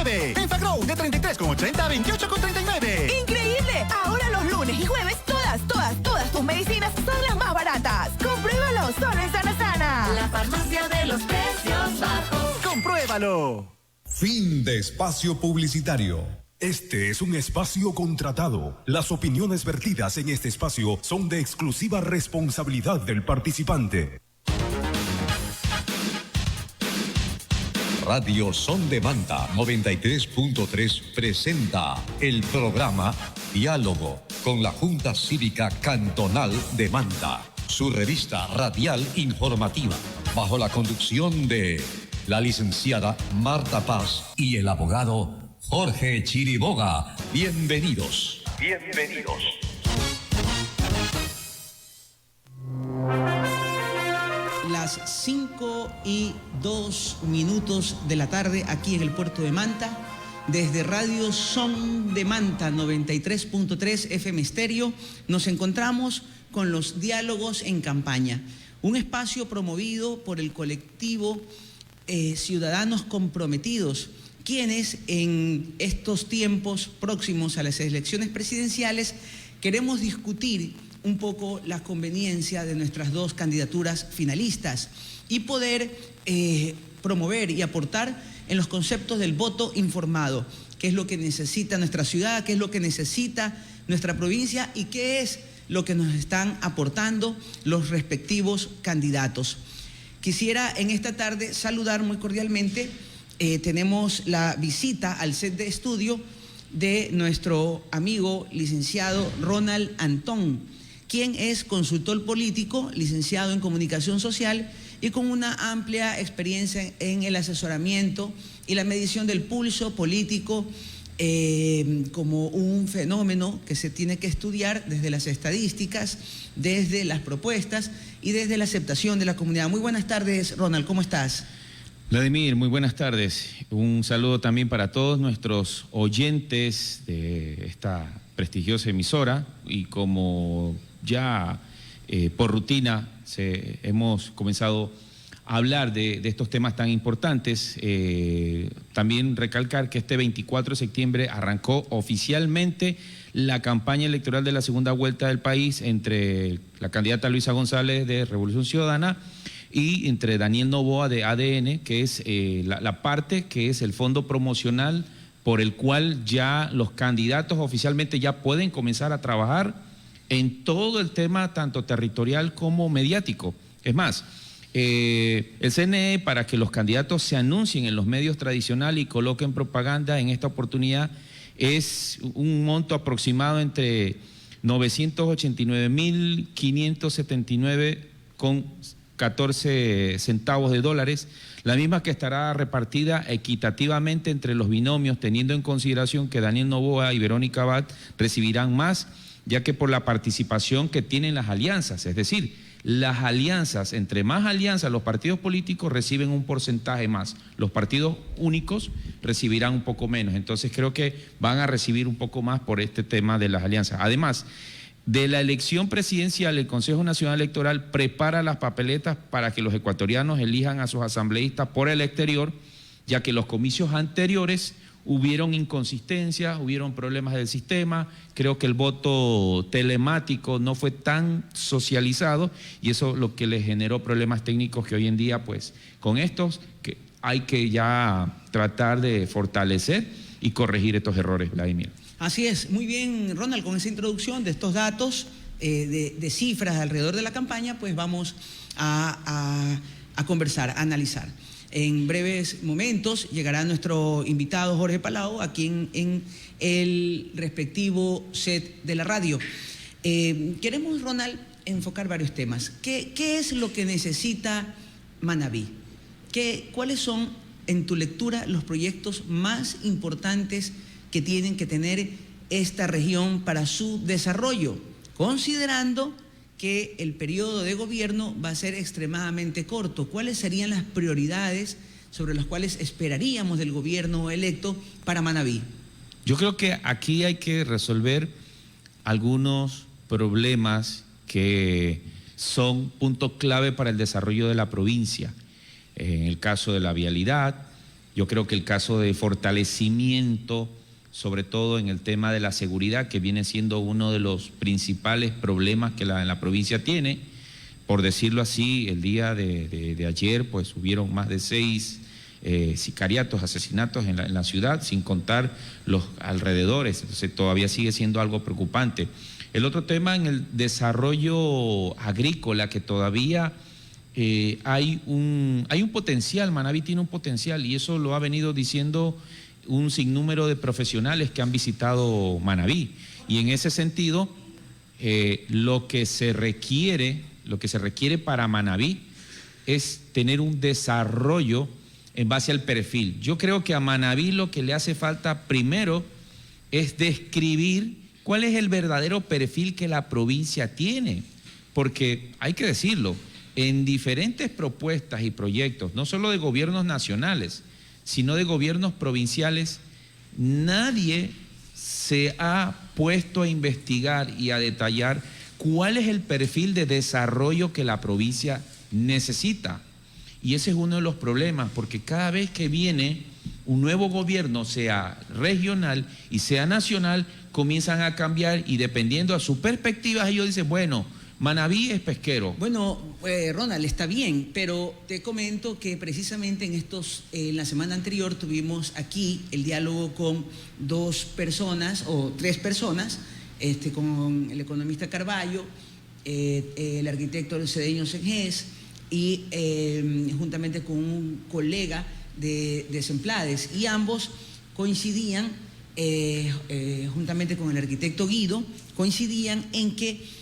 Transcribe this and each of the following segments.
29. Enfagrow de 33,80 a 28,39. ¡Increíble! Ahora los lunes y jueves todas tus medicinas son las más baratas. ¡Compruébalo solo en Sana Sana! La farmacia de los precios bajos. ¡Compruébalo! Fin de espacio publicitario. Este es un espacio contratado. Las opiniones vertidas en este espacio son de exclusiva responsabilidad del participante. Radio Son de Manta 93.3 presenta el programa Diálogo con la Junta Cívica Cantonal de Manta, su revista radial informativa, bajo la conducción de la licenciada Marta Paz y el abogado Jorge Chiriboga. Bienvenidos. Bienvenidos. Las 5:02 de la tarde aquí en el puerto de Manta, desde Radio Son de Manta 93.3 FM Estéreo, nos encontramos con los diálogos en campaña, un espacio promovido por el colectivo Ciudadanos Comprometidos, quienes en estos tiempos próximos a las elecciones presidenciales queremos discutir un poco la conveniencia de nuestras dos candidaturas finalistas y poder promover y aportar en los conceptos del voto informado, qué es lo que necesita nuestra ciudad, qué es lo que necesita nuestra provincia y qué es lo que nos están aportando los respectivos candidatos. Quisiera en esta tarde saludar muy cordialmente, tenemos la visita al set de estudio de nuestro amigo licenciado Ronald Antón, quien es consultor político, licenciado en comunicación social y con una amplia experiencia en el asesoramiento y la medición del pulso político como un fenómeno que se tiene que estudiar desde las estadísticas, desde las propuestas y desde la aceptación de la comunidad. Muy buenas tardes, Ronald, ¿cómo estás? Vladimir, muy buenas tardes. Un saludo también para todos nuestros oyentes de esta prestigiosa emisora y como ya por rutina hemos comenzado a hablar de estos temas tan importantes, también recalcar que este 24 de septiembre arrancó oficialmente la campaña electoral de la segunda vuelta del país entre la candidata Luisa González de Revolución Ciudadana y entre Daniel Noboa de ADN, que es la parte que es el fondo promocional por el cual ya los candidatos oficialmente ya pueden comenzar a trabajar en todo el tema tanto territorial como mediático. Es más, el CNE, para que los candidatos se anuncien en los medios tradicionales y coloquen propaganda en esta oportunidad, es un monto aproximado entre 989.579,14 centavos de dólares, la misma que estará repartida equitativamente entre los binomios, teniendo en consideración que Daniel Noboa y Verónica Abad recibirán más, ya que por la participación que tienen las alianzas, es decir, las alianzas, entre más alianzas los partidos políticos reciben un porcentaje más, los partidos únicos recibirán un poco menos, entonces creo que van a recibir un poco más por este tema de las alianzas. Además, de la elección presidencial, el Consejo Nacional Electoral prepara las papeletas para que los ecuatorianos elijan a sus asambleístas por el exterior, ya que los comicios anteriores hubieron inconsistencias, hubieron problemas del sistema, creo que el voto telemático no fue tan socializado y eso lo que le generó problemas técnicos que hoy en día, pues, con estos que hay que ya tratar de fortalecer y corregir estos errores, Vladimir. Así es, muy bien, Ronald, con esa introducción de estos datos, de cifras alrededor de la campaña, pues vamos a conversar, a analizar. En breves momentos llegará nuestro invitado Jorge Palau aquí en el respectivo set de la radio. Queremos, Ronald, enfocar varios temas. ¿Qué es lo que necesita Manabí? ¿Cuáles son, en tu lectura, los proyectos más importantes que tienen que tener esta región para su desarrollo, considerando que el periodo de gobierno va a ser extremadamente corto? ¿Cuáles serían las prioridades sobre las cuales esperaríamos del gobierno electo para Manabí? Yo creo que aquí hay que resolver algunos problemas que son puntos clave para el desarrollo de la provincia. En el caso de la vialidad, Yo creo que el caso de fortalecimiento, sobre todo en el tema de la seguridad, que viene siendo uno de los principales problemas que la provincia tiene, por decirlo así, el día de ayer pues hubieron más de 6 sicariatos, asesinatos en la ciudad, sin contar los alrededores, entonces todavía sigue siendo algo preocupante. El otro tema en el desarrollo agrícola, que todavía hay un potencial, Manabí tiene un potencial, y eso lo ha venido diciendo un sinnúmero de profesionales que han visitado Manabí, y en ese sentido lo que se requiere para Manabí es tener un desarrollo en base al perfil. Yo creo que a Manabí lo que le hace falta primero es describir cuál es el verdadero perfil que la provincia tiene, porque hay que decirlo, en diferentes propuestas y proyectos, no solo de gobiernos nacionales, sino de gobiernos provinciales, nadie se ha puesto a investigar y a detallar cuál es el perfil de desarrollo que la provincia necesita. Y ese es uno de los problemas, porque cada vez que viene un nuevo gobierno, sea regional y sea nacional, comienzan a cambiar y dependiendo a sus perspectivas, ellos dicen, bueno, Manabí es pesquero. Bueno, Ronald, está bien, pero te comento que precisamente en la semana anterior tuvimos aquí el diálogo con 2 personas o 3 personas, con el economista Carballo, el arquitecto cedeño Senges y juntamente con un colega de Semplades, y ambos coincidían, juntamente con el arquitecto Guido, coincidían en que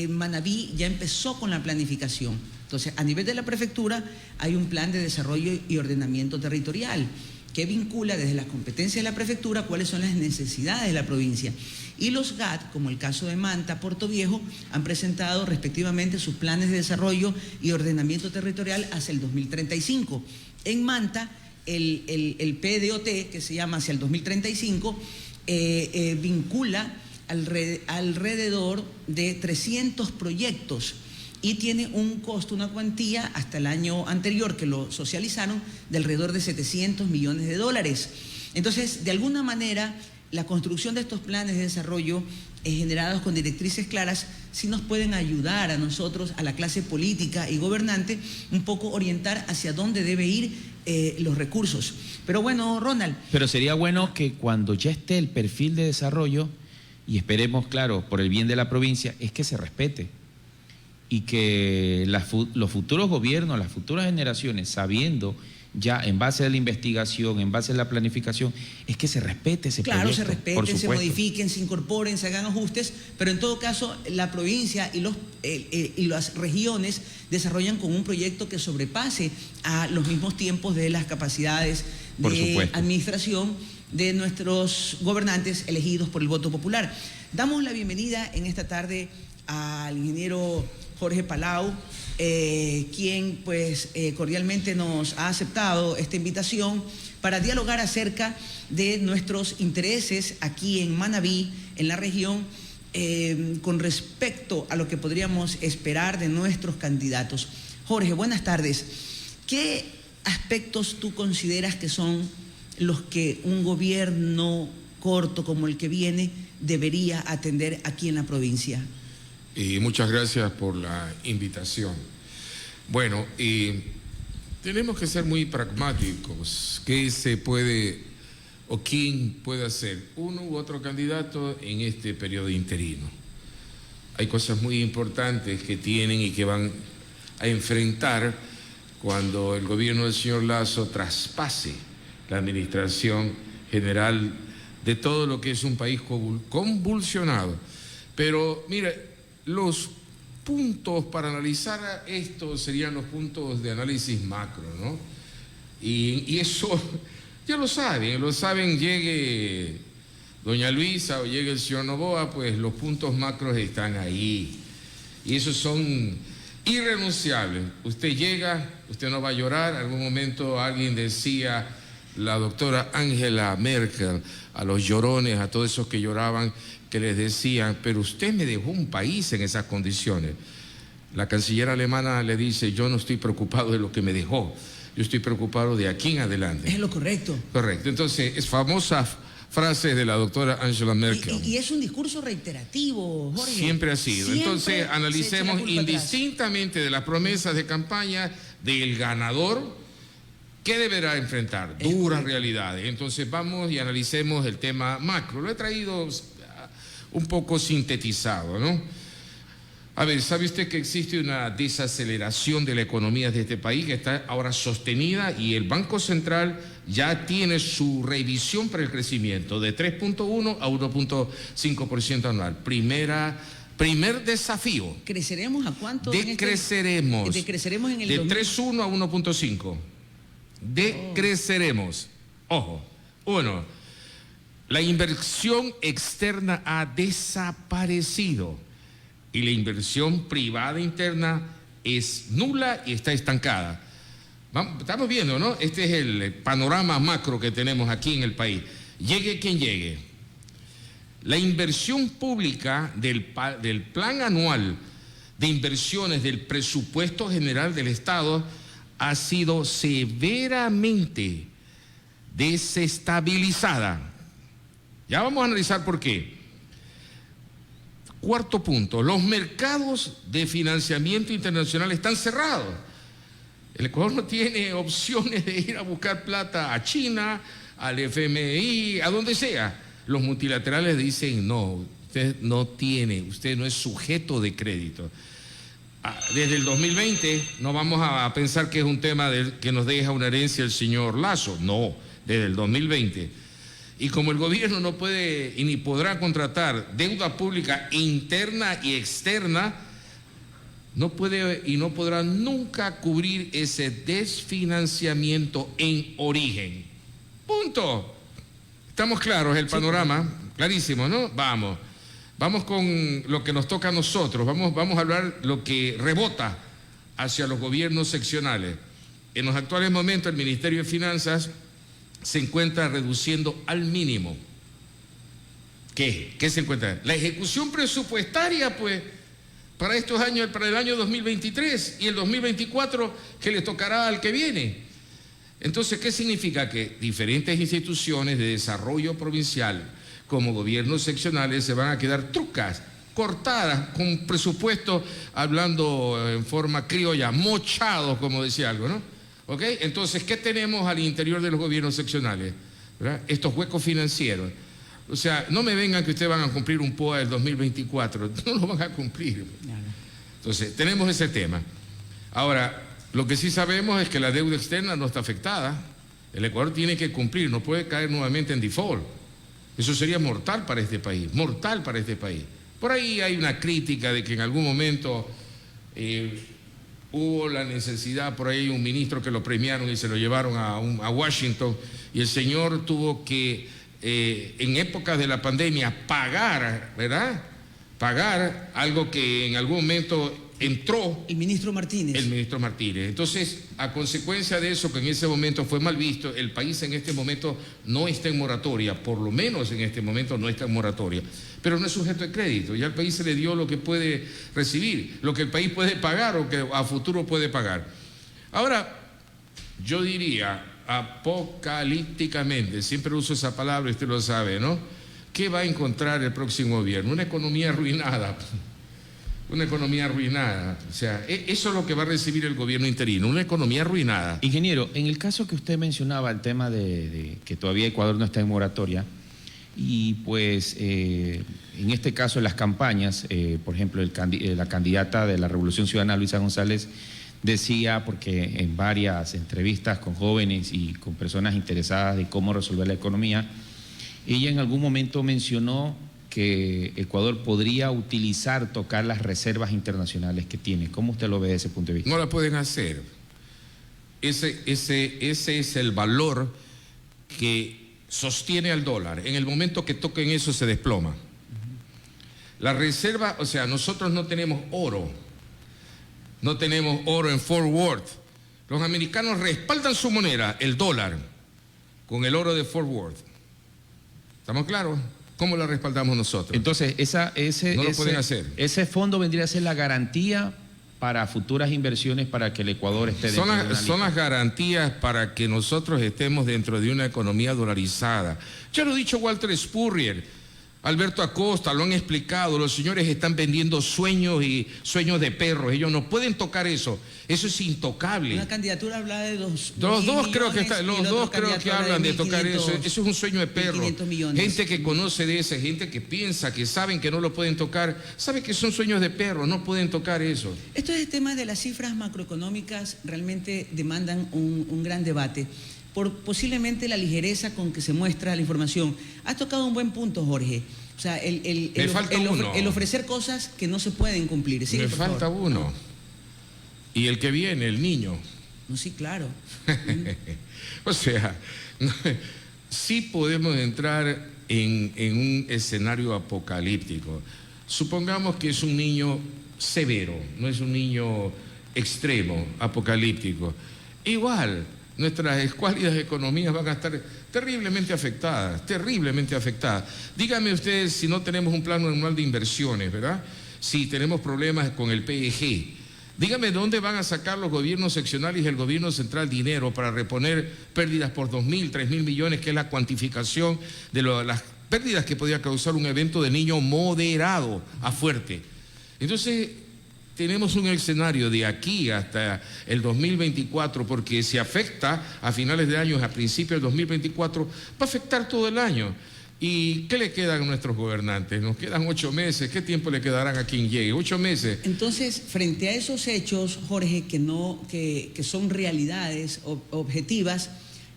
Manabí ya empezó con la planificación. Entonces, a nivel de la prefectura hay un plan de desarrollo y ordenamiento territorial que vincula desde las competencias de la prefectura cuáles son las necesidades de la provincia. Y los GAT, como el caso de Manta, Puerto Viejo, han presentado respectivamente sus planes de desarrollo y ordenamiento territorial hacia el 2035. En Manta, el PDOT, que se llama hacia el 2035, vincula alrededor de 300 proyectos y tiene un costo, una cuantía hasta el año anterior que lo socializaron de alrededor de $700 millones. Entonces, de alguna manera, la construcción de estos planes de desarrollo generados con directrices claras sí nos pueden ayudar a nosotros, a la clase política y gobernante, un poco orientar hacia dónde debe ir los recursos. Pero bueno, Ronald. Pero sería bueno que cuando ya esté el perfil de desarrollo, y esperemos, claro, por el bien de la provincia, es que se respete y que los futuros gobiernos, las futuras generaciones, sabiendo ya en base a la investigación, en base a la planificación, es que se respete ese proyecto. Claro, se respeten, se modifiquen, se incorporen, se hagan ajustes, pero en todo caso la provincia y las regiones desarrollan con un proyecto que sobrepase a los mismos tiempos de las capacidades de administración de nuestros gobernantes elegidos por el voto popular. Damos la bienvenida en esta tarde al ingeniero Jorge Palau, quien pues cordialmente nos ha aceptado esta invitación para dialogar acerca de nuestros intereses aquí en Manabí, en la región, con respecto a lo que podríamos esperar de nuestros candidatos. Jorge, buenas tardes. ¿Qué aspectos tú consideras que son los que un gobierno corto como el que viene debería atender aquí en la provincia? Y muchas gracias por la invitación. Bueno, tenemos que ser muy pragmáticos. ¿Qué se puede o quién puede hacer uno u otro candidato en este periodo interino? Hay cosas muy importantes que tienen y que van a enfrentar cuando el gobierno del señor Lasso traspase la administración general de todo lo que es un país convulsionado. Pero mire, los puntos para analizar esto serían los puntos de análisis macro, ¿no? Y eso ya lo saben, llegue doña Luisa o llegue el señor Noboa, pues los puntos macros están ahí. Y esos son irrenunciables. Usted llega, usted no va a llorar. En algún momento alguien decía, la doctora Angela Merkel, a los llorones, a todos esos que lloraban, que les decían, pero usted me dejó un país en esas condiciones. La canciller alemana le dice, yo no estoy preocupado de lo que me dejó, Yo estoy preocupado de aquí en adelante. Es lo correcto. Correcto. Entonces, es famosa frase de la doctora Angela Merkel. Y es un discurso reiterativo, Jorge. Siempre ha sido. Siempre Entonces, analicemos indistintamente de las promesas de campaña del ganador, ¿qué deberá enfrentar? Duras realidades. Entonces, vamos y analicemos el tema macro. Lo he traído un poco sintetizado, ¿no? A ver, ¿sabe usted que existe una desaceleración de la economía de este país que está ahora sostenida y el Banco Central ya tiene su revisión para el crecimiento de 3.1 a 1.5% anual? Primer desafío. ¿Creceremos a cuánto? Decreceremos. Decreceremos en el de 3.1 a 1.5. Decreceremos. Ojo. Uno, la inversión externa ha desaparecido y la inversión privada interna es nula y está estancada. Estamos viendo, ¿no? Este es el panorama macro que tenemos aquí en el país. Llegue quien llegue. La inversión pública del plan anual de inversiones del presupuesto general del Estado ha sido severamente desestabilizada. Ya vamos a analizar por qué. Cuarto punto, los mercados de financiamiento internacional están cerrados. El Ecuador no tiene opciones de ir a buscar plata a China, al FMI, a donde sea. Los multilaterales dicen, no, usted no tiene, usted no es sujeto de crédito. Desde el 2020 no vamos a pensar que es un tema que nos deja una herencia el señor Lasso, no, desde el 2020. Y como el gobierno no puede y ni podrá contratar deuda pública interna y externa, no puede y no podrá nunca cubrir ese desfinanciamiento en origen. Punto. Estamos claros, el panorama, clarísimo, ¿no? Vamos con lo que nos toca a nosotros, vamos a hablar lo que rebota hacia los gobiernos seccionales. En los actuales momentos el Ministerio de Finanzas se encuentra reduciendo al mínimo. ¿Qué se encuentra? La ejecución presupuestaria, pues, para estos años, para el año 2023 y el 2024, que le tocará al que viene. Entonces, ¿qué significa? Que diferentes instituciones de desarrollo provincial, como gobiernos seccionales, se van a quedar trucas, cortadas, con presupuestos, hablando en forma criolla, mochados, como decía algo, ¿no? ¿Ok? Entonces, ¿qué tenemos al interior de los gobiernos seccionales? ¿Verdad? Estos huecos financieros. O sea, no me vengan que ustedes van a cumplir un POA del 2024. No lo van a cumplir. Entonces, tenemos ese tema. Ahora, lo que sí sabemos es que la deuda externa no está afectada. El Ecuador tiene que cumplir, no puede caer nuevamente en default. Eso sería mortal para este país, mortal para este país. Por ahí hay una crítica de que en algún momento hubo la necesidad, por ahí hay un ministro que lo premiaron y se lo llevaron a Washington, y el señor tuvo que, en épocas de la pandemia, pagar, ¿verdad? Pagar algo que en algún momento entró el ministro Martínez. Entonces, a consecuencia de eso, que en ese momento fue mal visto, el país en este momento no está en moratoria, por lo menos en este momento no está en moratoria, pero no es sujeto de crédito. Ya al país se le dio lo que puede recibir, lo que el país puede pagar o que a futuro puede pagar. Ahora, yo diría apocalípticamente, siempre uso esa palabra, usted lo sabe, ¿no? ¿Qué va a encontrar el próximo gobierno? Una economía arruinada. Una economía arruinada. O sea, eso es lo que va a recibir el gobierno interino, una economía arruinada. Ingeniero, en el caso que usted mencionaba, el tema de que todavía Ecuador no está en moratoria, y pues en este caso las campañas, por ejemplo, la candidata de la Revolución Ciudadana, Luisa González, decía, porque en varias entrevistas con jóvenes y con personas interesadas de cómo resolver la economía, ella en algún momento mencionó que Ecuador podría tocar las reservas internacionales que tiene. ¿Cómo usted lo ve desde ese punto de vista? No la pueden hacer. Ese es el valor que sostiene al dólar. En el momento que toquen eso se desploma. La reserva, o sea, nosotros no tenemos oro. No tenemos oro en Fort Worth. Los americanos respaldan su moneda, el dólar, con el oro de Fort Worth. ¿Estamos claros? ¿Cómo lo respaldamos nosotros? Entonces, no lo pueden hacer. Ese fondo vendría a ser la garantía para futuras inversiones para que el Ecuador esté dentro de una lista. Son las garantías para que nosotros estemos dentro de una economía dolarizada. Ya lo ha dicho Walter Spurrier, Alberto Acosta, lo han explicado, los señores están vendiendo sueños y sueños de perros, ellos no pueden tocar eso, eso es intocable. Una candidatura habla de los dos creo que hablan de tocar eso, eso es un sueño de perro. Gente que conoce de esa, gente que piensa, que saben que no lo pueden tocar, sabe que son sueños de perro, no pueden tocar eso. Estos temas de las cifras macroeconómicas realmente demandan un gran debate, por posiblemente la ligereza con que se muestra la información. Has tocado un buen punto, Jorge. O sea, el ofrecer cosas que no se pueden cumplir. Me falta uno. Y el que viene, el niño. No, sí, claro. O sea, sí podemos entrar en un escenario apocalíptico. Supongamos que es un niño severo, no es un niño extremo, apocalíptico. Igual, nuestras escuálidas economías van a estar terriblemente afectadas, terriblemente afectadas. Díganme ustedes si no tenemos un plano anual de inversiones, ¿verdad? Si tenemos problemas con el PEG. Díganme dónde van a sacar los gobiernos seccionales y el gobierno central dinero para reponer pérdidas por 2.000, 3.000 millones, que es la cuantificación de las pérdidas que podía causar un evento de niño moderado a fuerte. Entonces, tenemos un escenario de aquí hasta el 2024, porque si afecta a finales de año, a principios del 2024, va a afectar todo el año. ¿Y qué le quedan a nuestros gobernantes? Nos quedan 8 meses. ¿Qué tiempo le quedarán a quien llegue? 8 meses. Entonces, frente a esos hechos, Jorge, que son realidades objetivas,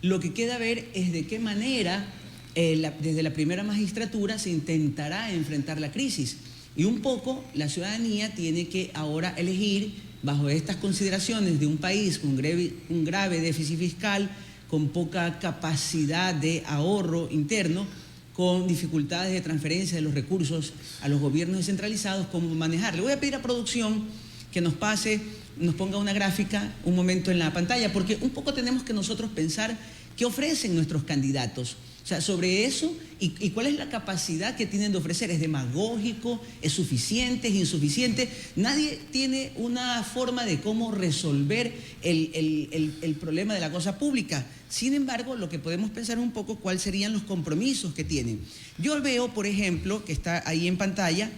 lo que queda ver es de qué manera desde la primera magistratura se intentará enfrentar la crisis. Y un poco la ciudadanía tiene que ahora elegir, bajo estas consideraciones de un país con un grave déficit fiscal, con poca capacidad de ahorro interno, con dificultades de transferencia de los recursos a los gobiernos descentralizados, cómo manejar. Le voy a pedir a producción que nos ponga una gráfica un momento en la pantalla, porque un poco tenemos que nosotros pensar qué ofrecen nuestros candidatos. O sea, sobre eso y cuál es la capacidad que tienen de ofrecer. ¿Es demagógico? ¿Es suficiente? ¿Es insuficiente? Nadie tiene una forma de cómo resolver el problema de la cosa pública. Sin embargo, lo que podemos pensar un poco cuáles serían los compromisos que tienen. Yo veo, por ejemplo, que está ahí en pantalla,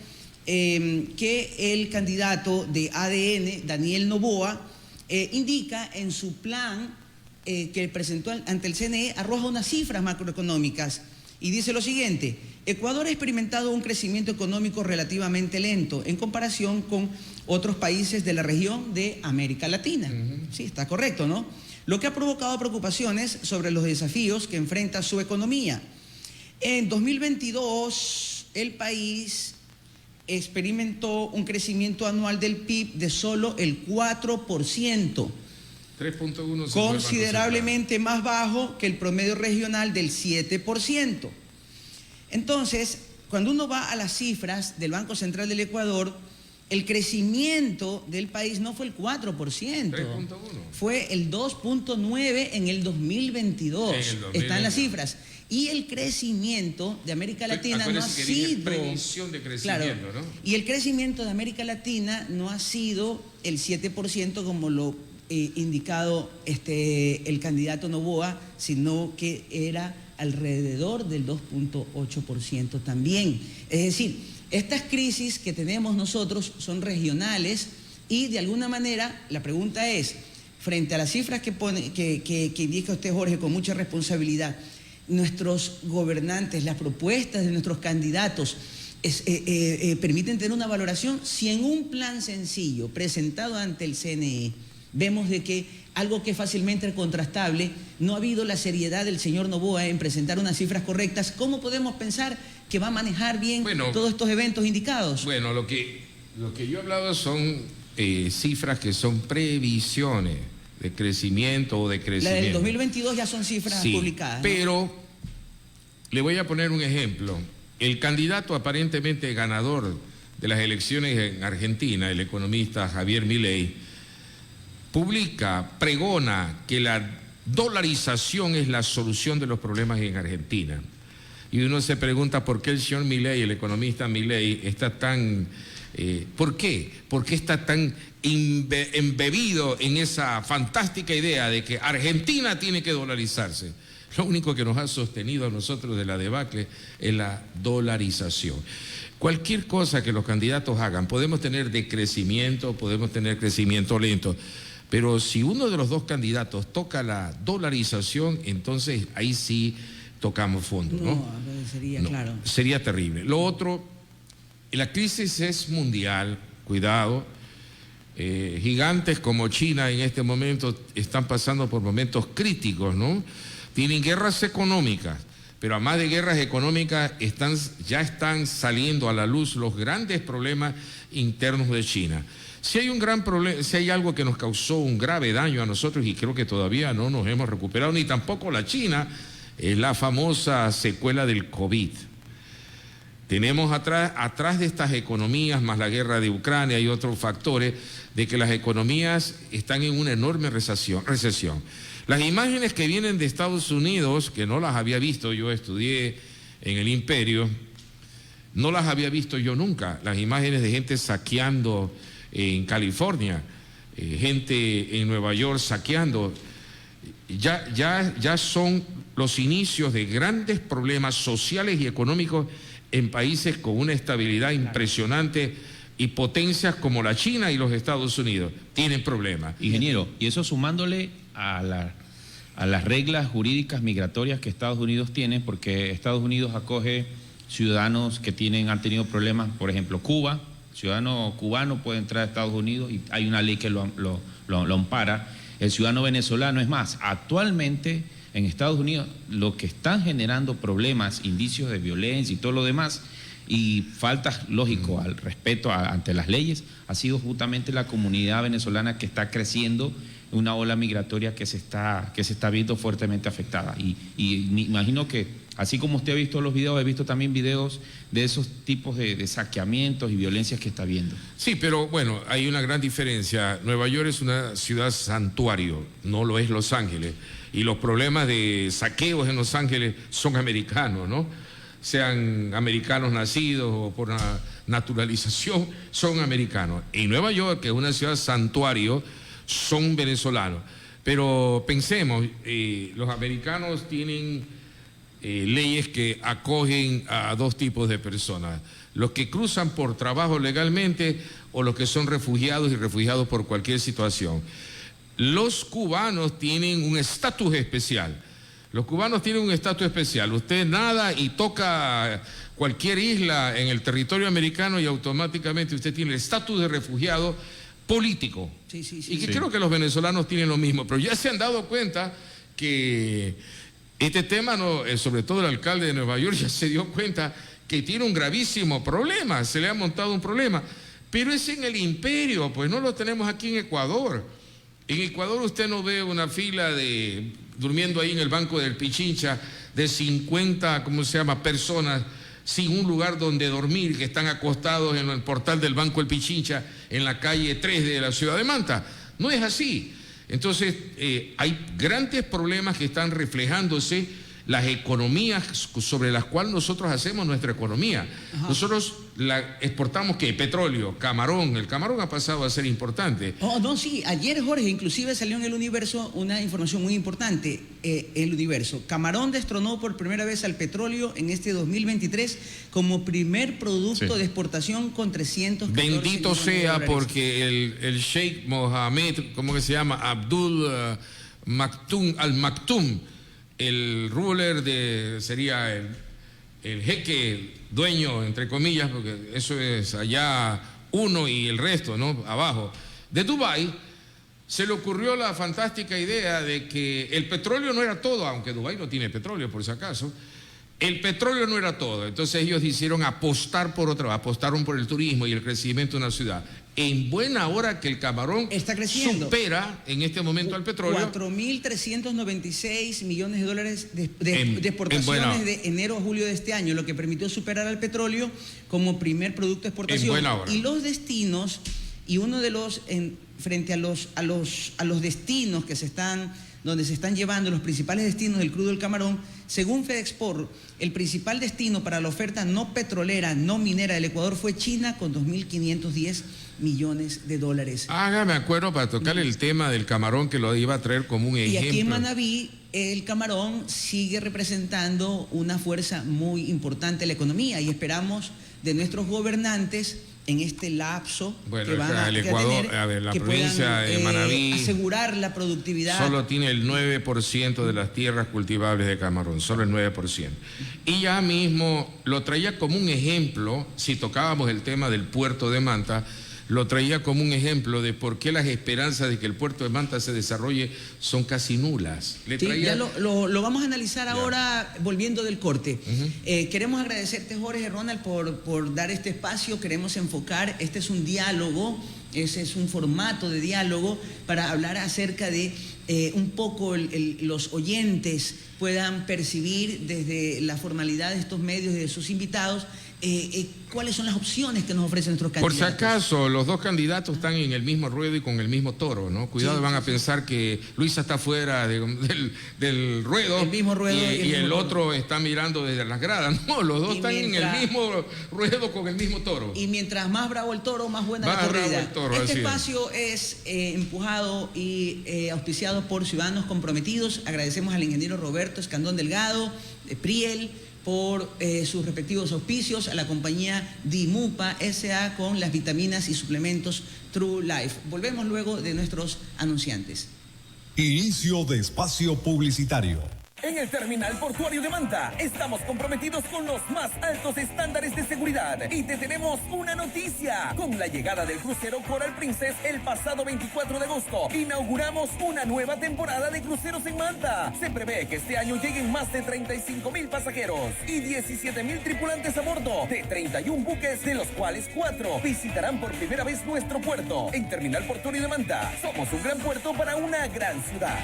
que el candidato de ADN, Daniel Noboa, indica en su plan que presentó ante el CNE, arroja unas cifras macroeconómicas y dice lo siguiente: Ecuador ha experimentado un crecimiento económico relativamente lento en comparación con otros países de la región de América Latina. Sí, está correcto, ¿no? Lo que ha provocado preocupaciones sobre los desafíos que enfrenta su economía. En 2022, el país experimentó un crecimiento anual del PIB de solo el 4%. 3.1, considerablemente más bajo que el promedio regional del 7%. Entonces, cuando uno va a las cifras del Banco Central del Ecuador, el crecimiento del país no fue el 4%, 3.1. fue el 2.9% en el 2022. Están las cifras. Y el crecimiento de América Latina no ha sido... previsión de crecimiento, claro, ¿no? Y el crecimiento de América Latina no ha sido el 7% como lo indicado el candidato Noboa, sino que era alrededor del 2.8% también. Es decir, estas crisis que tenemos nosotros son regionales y de alguna manera la pregunta es, frente a las cifras que indica usted, Jorge, con mucha responsabilidad, nuestros gobernantes, las propuestas de nuestros candidatos permiten tener una valoración. Si en un plan sencillo presentado ante el CNE vemos de que algo que es fácilmente contrastable, no ha habido la seriedad del señor Noboa en presentar unas cifras correctas, ¿cómo podemos pensar que va a manejar bien todos estos eventos indicados? Bueno, lo que yo he hablado son cifras que son previsiones de crecimiento o de crecimiento. La del 2022 ya son cifras publicadas, ¿no? Pero le voy a poner un ejemplo. El candidato aparentemente ganador de las elecciones en Argentina, el economista Javier Milei, pregona que la dolarización es la solución de los problemas en Argentina. Y uno se pregunta por qué el señor Milei, el economista Milei, está tan ¿Por qué? ¿Por qué está tan embebido en esa fantástica idea de que Argentina tiene que dolarizarse? Lo único que nos ha sostenido a nosotros de la debacle es la dolarización. Cualquier cosa que los candidatos hagan, podemos tener decrecimiento, podemos tener crecimiento lento, pero si uno de los dos candidatos toca la dolarización, entonces ahí sí tocamos fondo, ¿no? Sería, claro. Sería terrible. Lo otro, la crisis es mundial, cuidado. Gigantes como China en este momento están pasando por momentos críticos, ¿no? Tienen guerras económicas, pero además de guerras económicas ya están saliendo a la luz los grandes problemas internos de China. Si hay un gran problema, si hay algo que nos causó un grave daño a nosotros y creo que todavía no nos hemos recuperado, ni tampoco la China, es la famosa secuela del COVID. Tenemos atrás de estas economías, más la guerra de Ucrania y otros factores, de que las economías están en una enorme recesión. Las imágenes que vienen de Estados Unidos, que no las había visto, yo estudié en el Imperio, no las había visto yo nunca. Las imágenes de gente saqueando en California, gente en Nueva York saqueando, ya son los inicios de grandes problemas sociales y económicos en países con una estabilidad impresionante y potencias como la China y los Estados Unidos tienen problemas. Ingeniero, y eso sumándole a las reglas jurídicas migratorias que Estados Unidos tiene, porque Estados Unidos acoge ciudadanos que han tenido problemas, por ejemplo, Cuba, ciudadano cubano puede entrar a Estados Unidos y hay una ley que lo ampara. El ciudadano venezolano, es más, actualmente en Estados Unidos lo que están generando problemas, indicios de violencia y todo lo demás, y faltas, lógico, al respeto ante las leyes, ha sido justamente la comunidad venezolana que está creciendo, una ola migratoria que se está viendo fuertemente afectada. Y me imagino que, así como usted ha visto los videos, he visto también videos de esos tipos de saqueamientos y violencias que está viendo. Sí, pero bueno, hay una gran diferencia. Nueva York es una ciudad santuario, no lo es Los Ángeles. Y los problemas de saqueos en Los Ángeles son americanos, ¿no? Sean americanos nacidos o por una naturalización, son americanos. En Nueva York, que es una ciudad santuario, son venezolanos. Pero pensemos, los americanos tienen leyes que acogen a dos tipos de personas: los que cruzan por trabajo legalmente o los que son refugiados y refugiados por cualquier situación. Los cubanos tienen un estatus especial. Los cubanos tienen un estatus especial. Usted nada y toca cualquier isla en el territorio americano y automáticamente usted tiene el estatus de refugiado político. Y creo que los venezolanos tienen lo mismo. Pero ya se han dado cuenta que este tema, sobre todo el alcalde de Nueva York, ya se dio cuenta que tiene un gravísimo problema. Se le ha montado un problema. Pero es en el Imperio, pues no lo tenemos aquí en Ecuador. En Ecuador usted no ve una fila durmiendo ahí en el banco del Pichincha de 50, personas sin un lugar donde dormir, que están acostados en el portal del Banco del Pichincha en la calle 3 de la ciudad de Manta. No es así. Entonces, hay grandes problemas que están reflejándose las economías sobre las cuales nosotros hacemos nuestra economía. Ajá. Nosotros exportamos ¿qué? Petróleo, camarón. El camarón ha pasado a ser importante. Sí. Ayer, Jorge, inclusive salió en El Universo una información muy importante. El Universo. Camarón destronó por primera vez al petróleo en este 2023 como primer producto de exportación con 314 Bendito sea porque el Sheikh Mohammed, ¿cómo que se llama? Abdul Al Maktoum, el ruler sería el jeque dueño, entre comillas, porque eso es allá uno y el resto, ¿no? Abajo, de Dubái, se le ocurrió la fantástica idea de que el petróleo no era todo, aunque Dubái no tiene petróleo, por si acaso. El petróleo no era todo, entonces ellos hicieron apostaron por el turismo y el crecimiento de una ciudad. En buena hora que el camarón está creciendo, supera en este momento al petróleo. 4.396 millones de dólares de exportaciones de enero a julio de este año, lo que permitió superar al petróleo como primer producto de exportación. En buena hora. Y los destinos, y uno de los, frente a los destinos donde se están llevando los principales destinos del crudo del camarón, Según Fedexport, el principal destino para la oferta no petrolera, no minera del Ecuador fue China con 2.510 millones de dólares. Me acuerdo para tocar el tema del camarón, que lo iba a traer como un ejemplo. Y aquí en Manabí el camarón sigue representando una fuerza muy importante en la economía y esperamos de nuestros gobernantes en este lapso que van a Ecuador, tener, la que provincia puedan, de Manabí asegurar la productividad. Solo tiene el 9% de las tierras cultivables de camarón, solo el 9%. Y ya mismo lo traía como un ejemplo, si tocábamos el tema del puerto de Manta, lo traía como un ejemplo de por qué las esperanzas de que el puerto de Manta se desarrolle son casi nulas. Ya lo vamos a analizar ahora volviendo del corte. Queremos agradecerte, Jorge, Ronald, por dar este espacio. Queremos enfocar, este es un diálogo, ese es un formato de diálogo para hablar acerca de un poco los oyentes puedan percibir desde la formalidad de estos medios y de sus invitados cuáles son las opciones que nos ofrecen nuestros candidatos. Por si acaso, los dos candidatos están en el mismo ruedo y con el mismo toro, ¿no? Cuidado, van a pensar que Luisa está fuera del ruedo, el mismo ruedo y el otro está mirando desde las gradas. No, los dos están en el mismo ruedo con el mismo toro. Y mientras más bravo el toro, más buena la corrida. Este espacio es empujado y auspiciado por Ciudadanos Comprometidos. Agradecemos al ingeniero Roberto Escandón Delgado, Priel, por sus respectivos auspicios, a la compañía Dimupa S.A. con las vitaminas y suplementos True Life. Volvemos luego de nuestros anunciantes. Inicio de espacio publicitario. En el Terminal Portuario de Manta estamos comprometidos con los más altos estándares de seguridad y te tenemos una noticia. Con la llegada del crucero Coral Princess el pasado 24 de agosto, inauguramos una nueva temporada de cruceros en Manta. Se prevé que este año lleguen más de 35,000 pasajeros y 17,000 tripulantes a bordo de 31 buques, de los cuales 4 visitarán por primera vez nuestro puerto. En Terminal Portuario de Manta somos un gran puerto para una gran ciudad.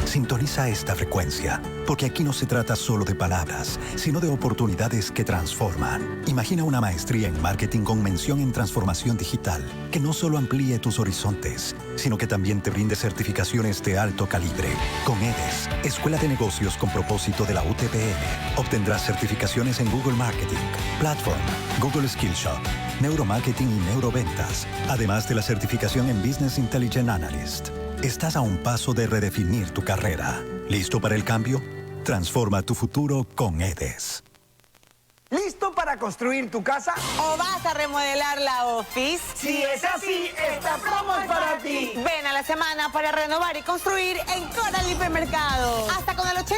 Sintoniza esta frecuencia, porque aquí no se trata solo de palabras, sino de oportunidades que transforman. Imagina una maestría en marketing con mención en transformación digital, que no solo amplíe tus horizontes, sino que también te brinde certificaciones de alto calibre. Con EDES, Escuela de Negocios con propósito de la UTPM, obtendrás certificaciones en Google Marketing, Platform, Google Skillshop, Neuromarketing y Neuroventas, además de la certificación en Business Intelligence Analyst. Estás a un paso de redefinir tu carrera. ¿Listo para el cambio? Transforma tu futuro con EDES. ¿Listo para construir tu casa? ¿O vas a remodelar la office? Si es así, esta promo es para ti. Ven a la semana para renovar y construir en Coral Hipermercado. Hasta con el 80%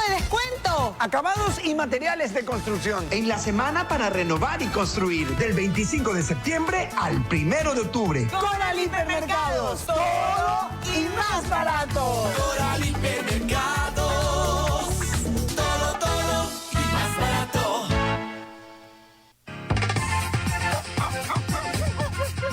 de descuento. Acabados y materiales de construcción. En la semana para renovar y construir. Del 25 de septiembre al 1 de octubre. Coral Hipermercados. Todo y más barato. Coral Hipermercados. Todo y más barato.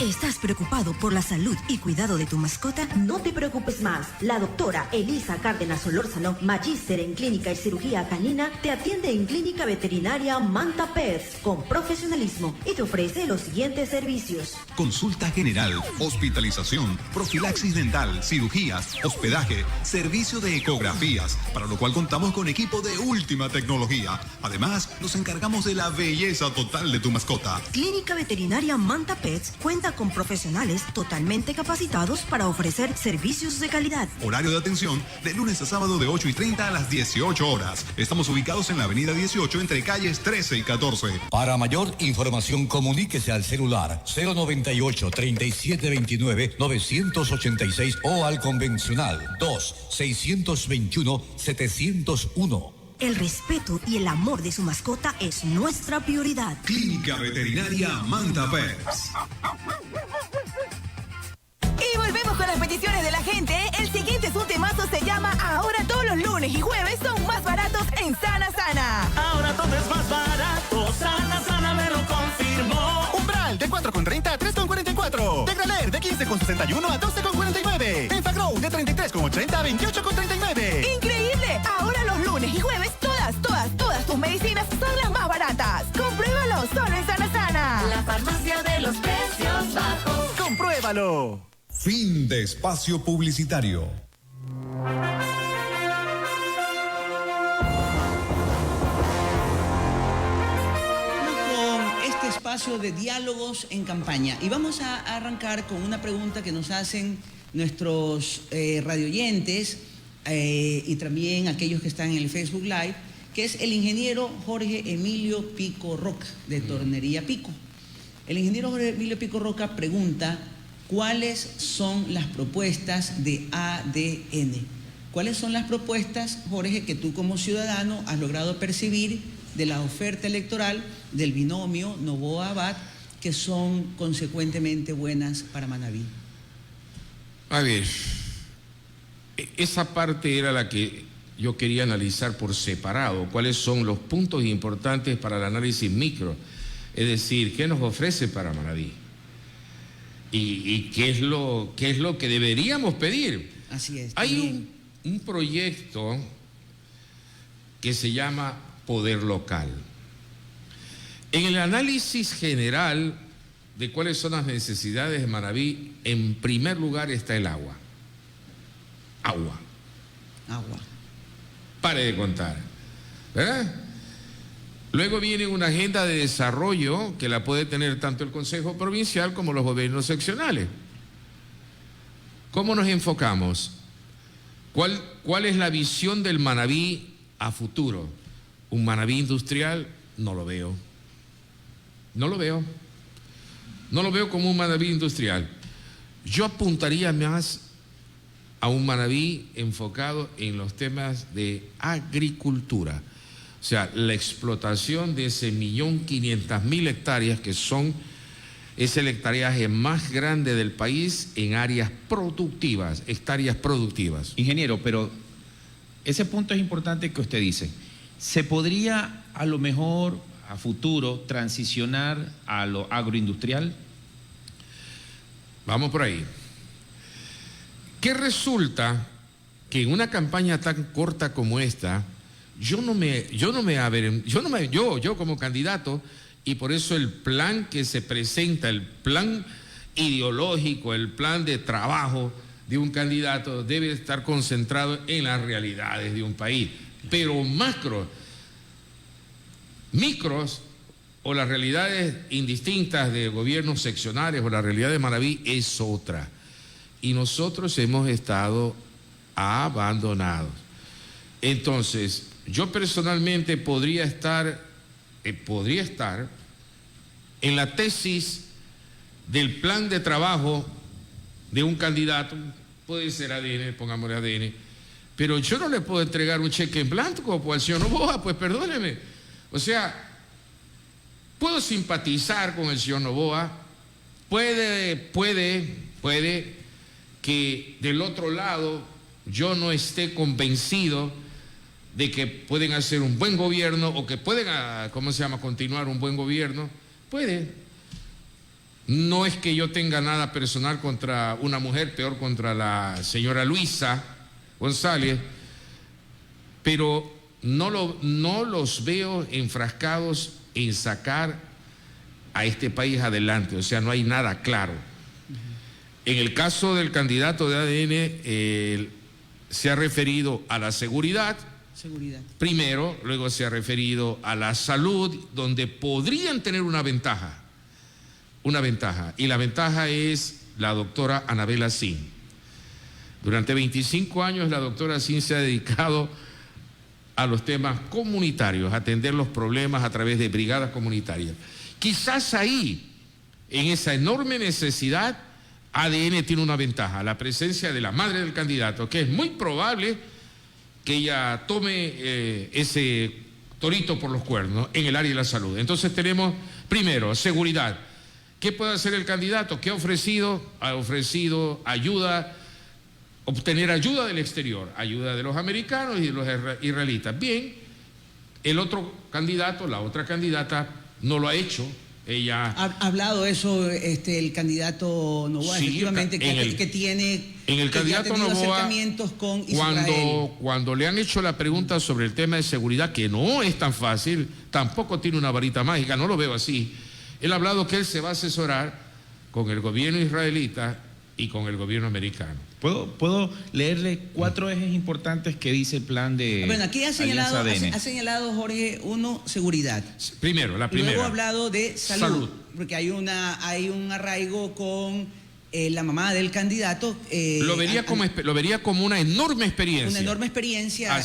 ¿Estás preocupado por la salud y cuidado de tu mascota? No te preocupes más. La doctora Elisa Cárdenas Solórzano, magíster en clínica y cirugía canina, te atiende en Clínica Veterinaria Manta Pets con profesionalismo y te ofrece los siguientes servicios: consulta general, hospitalización, profilaxis dental, cirugías, hospedaje, servicio de ecografías, para lo cual contamos con equipo de última tecnología. Además, nos encargamos de la belleza total de tu mascota. Clínica Veterinaria Manta Pets cuenta con profesionales totalmente capacitados para ofrecer servicios de calidad. Horario de atención de lunes a sábado de 8:30 a las 18 horas. Estamos ubicados en la avenida 18 entre calles 13 y 14. Para mayor información, comuníquese al celular 098-3729-986 o al convencional 2-621-701. El respeto y el amor de su mascota es nuestra prioridad. Clínica Veterinaria Manta Pets. Y volvemos con las peticiones de la gente. El siguiente es un temazo, se llama Ahora todos los lunes y jueves son más baratos en Sana Sana. Ahora todo es más barato, Sana Sana me lo confirmó. Umbral de 4,30 a 3,44. De Graner de 15,61 a 12,49. Enfagrow de 33,80 a 28,39. ¡Increíble! Ahora los lunes y jueves todas tus medicinas son las más baratas. Compruébalo solo en Sana Sana. La farmacia de los precios bajos. ¡Compruébalo! Fin de espacio publicitario. espacio de diálogos en campaña. Y vamos a arrancar con una pregunta que nos hacen nuestros radioyentes y también aquellos que están en el Facebook Live, que es el ingeniero Jorge Emilio Pico Roca, de Tornería Pico. El ingeniero Jorge Emilio Pico Roca pregunta: ¿cuáles son las propuestas de ADN? ¿Cuáles son las propuestas, Jorge, que tú como ciudadano has logrado percibir de la oferta electoral del binomio Noboa-Abad, que son consecuentemente buenas para Manabí? A ver, esa parte era la que yo quería analizar por separado. ¿Cuáles son los puntos importantes para el análisis micro? Es decir, ¿qué nos ofrece para Manabí? ¿Y qué es lo que deberíamos pedir? Así es. Hay un proyecto que se llama Poder Local. En el análisis general de cuáles son las necesidades de Manabí, en primer lugar está el agua. Agua. Pare de contar, ¿verdad? Luego viene una agenda de desarrollo que la puede tener tanto el Consejo Provincial como los gobiernos seccionales. ¿Cómo nos enfocamos? ¿Cuál es la visión del Manabí a futuro? ¿Un Manabí industrial? No lo veo. No lo veo. No lo veo como un Manabí industrial. Yo apuntaría más a un Manabí enfocado en los temas de agricultura. O sea, la explotación de ese 1.500.000 hectáreas que es el hectareaje más grande del país en áreas productivas, hectáreas productivas. Ingeniero, pero ese punto es importante que usted dice. ¿Se podría a lo mejor a futuro transicionar a lo agroindustrial? Vamos por ahí. ¿Qué resulta? Que en una campaña tan corta como esta, yo como candidato, y por eso el plan que se presenta, el plan ideológico, el plan de trabajo de un candidato debe estar concentrado en las realidades de un país. Pero micros o las realidades indistintas de gobiernos seccionales o la realidad de Manabí es otra. Y nosotros hemos estado abandonados. Entonces, yo personalmente podría estar en la tesis del plan de trabajo de un candidato, puede ser ADN, pongámosle ADN, pero yo no le puedo entregar un cheque en blanco al señor Noboa, pues perdóneme. O sea, puedo simpatizar con el señor Noboa, puede que del otro lado yo no esté convencido de que pueden hacer un buen gobierno o que pueden, continuar un buen gobierno. Puede. No es que yo tenga nada personal contra una mujer, peor contra la señora Luisa González, pero no los veo enfrascados en sacar a este país adelante. O sea, no hay nada claro. En el caso del candidato de ADN, se ha referido a la seguridad. Primero, luego se ha referido a la salud, donde podrían tener una ventaja. Y la ventaja es la doctora Anabela Sin. Durante 25 años la doctora Sin se ha dedicado a los temas comunitarios, a atender los problemas a través de brigadas comunitarias. Quizás ahí, en esa enorme necesidad, ADN tiene una ventaja, la presencia de la madre del candidato, que es muy probable que ella tome ese torito por los cuernos en el área de la salud. Entonces tenemos, primero, seguridad. ¿Qué puede hacer el candidato? ¿Qué ha ofrecido? Ha ofrecido ayuda, obtener ayuda del exterior, ayuda de los americanos y de los israelitas. Bien, el otro candidato, la otra candidata, no lo ha hecho. Ella ha hablado eso el candidato Noboa, sí, efectivamente, que tiene en el candidato Noboa, acercamientos con Israel. Cuando le han hecho la pregunta sobre el tema de seguridad, que no es tan fácil, tampoco tiene una varita mágica, no lo veo así. Él ha hablado que él se va a asesorar con el gobierno israelita y con el gobierno americano. ¿Puedo leerle 4 ejes importantes que dice el plan de bueno, aquí ha señalado, ADN? ha señalado, Jorge, uno, seguridad. Primero, la primera. Luego ha hablado de salud. Porque hay un arraigo con la mamá del candidato. Lo vería como una enorme experiencia. Una enorme experiencia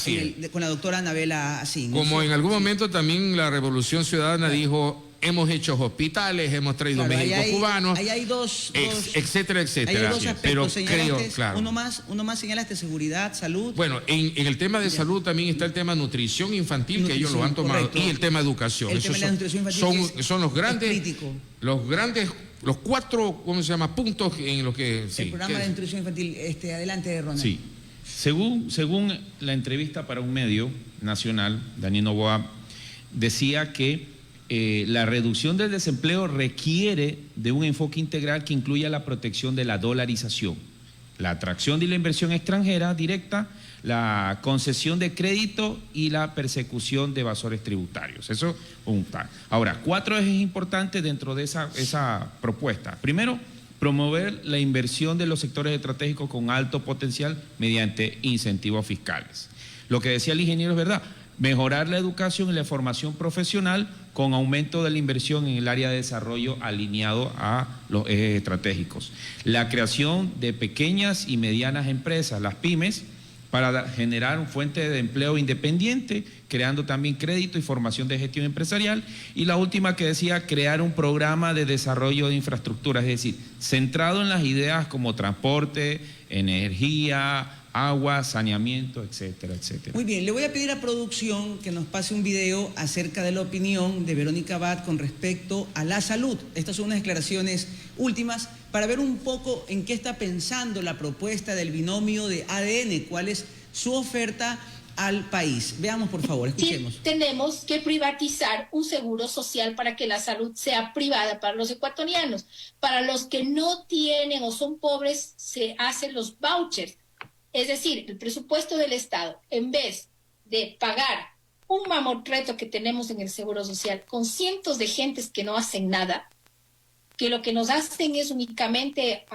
con la doctora Anabela Asín. Como en algún momento también la Revolución Ciudadana dijo, hemos hecho hospitales, hemos traído médicos cubanos, ahí hay dos etcétera, etcétera. Hay dos aspectos. Pero creo, claro. Uno más señalaste seguridad, salud. Bueno, en el tema de salud también está el tema nutrición infantil, que ellos lo han tomado, correcto. Y el tema de educación. El tema de la nutrición infantil son los grandes, los 4, ¿cómo se llama?, puntos en los que... El programa de nutrición infantil, adelante, Ronald. Sí. Según la entrevista para un medio nacional, Daniel Noboa decía que la reducción del desempleo requiere de un enfoque integral que incluya la protección de la dolarización, la atracción de la inversión extranjera directa, la concesión de crédito y la persecución de evasores tributarios. Eso Ahora, 4 ejes importantes dentro de esa propuesta. Primero, promover la inversión de los sectores estratégicos con alto potencial mediante incentivos fiscales. Lo que decía el ingeniero es verdad. Mejorar la educación y la formación profesional con aumento de la inversión en el área de desarrollo alineado a los ejes estratégicos. La creación de pequeñas y medianas empresas, las pymes, para generar una fuente de empleo independiente, creando también crédito y formación de gestión empresarial. Y la última que decía, crear un programa de desarrollo de infraestructura, es decir, centrado en las ideas como transporte, energía, agua, saneamiento, etcétera, etcétera. Muy bien, le voy a pedir a producción que nos pase un video acerca de la opinión de Verónica Abad con respecto a la salud. Estas son unas declaraciones últimas para ver un poco en qué está pensando la propuesta del binomio de ADN, cuál es su oferta al país. Veamos, por favor, escuchemos. Sí, tenemos que privatizar un seguro social para que la salud sea privada para los ecuatorianos. Para los que no tienen o son pobres, se hacen los vouchers. Es decir, el presupuesto del Estado, en vez de pagar un mamotreto que tenemos en el Seguro Social con cientos de gentes que no hacen nada, que lo que nos hacen es únicamente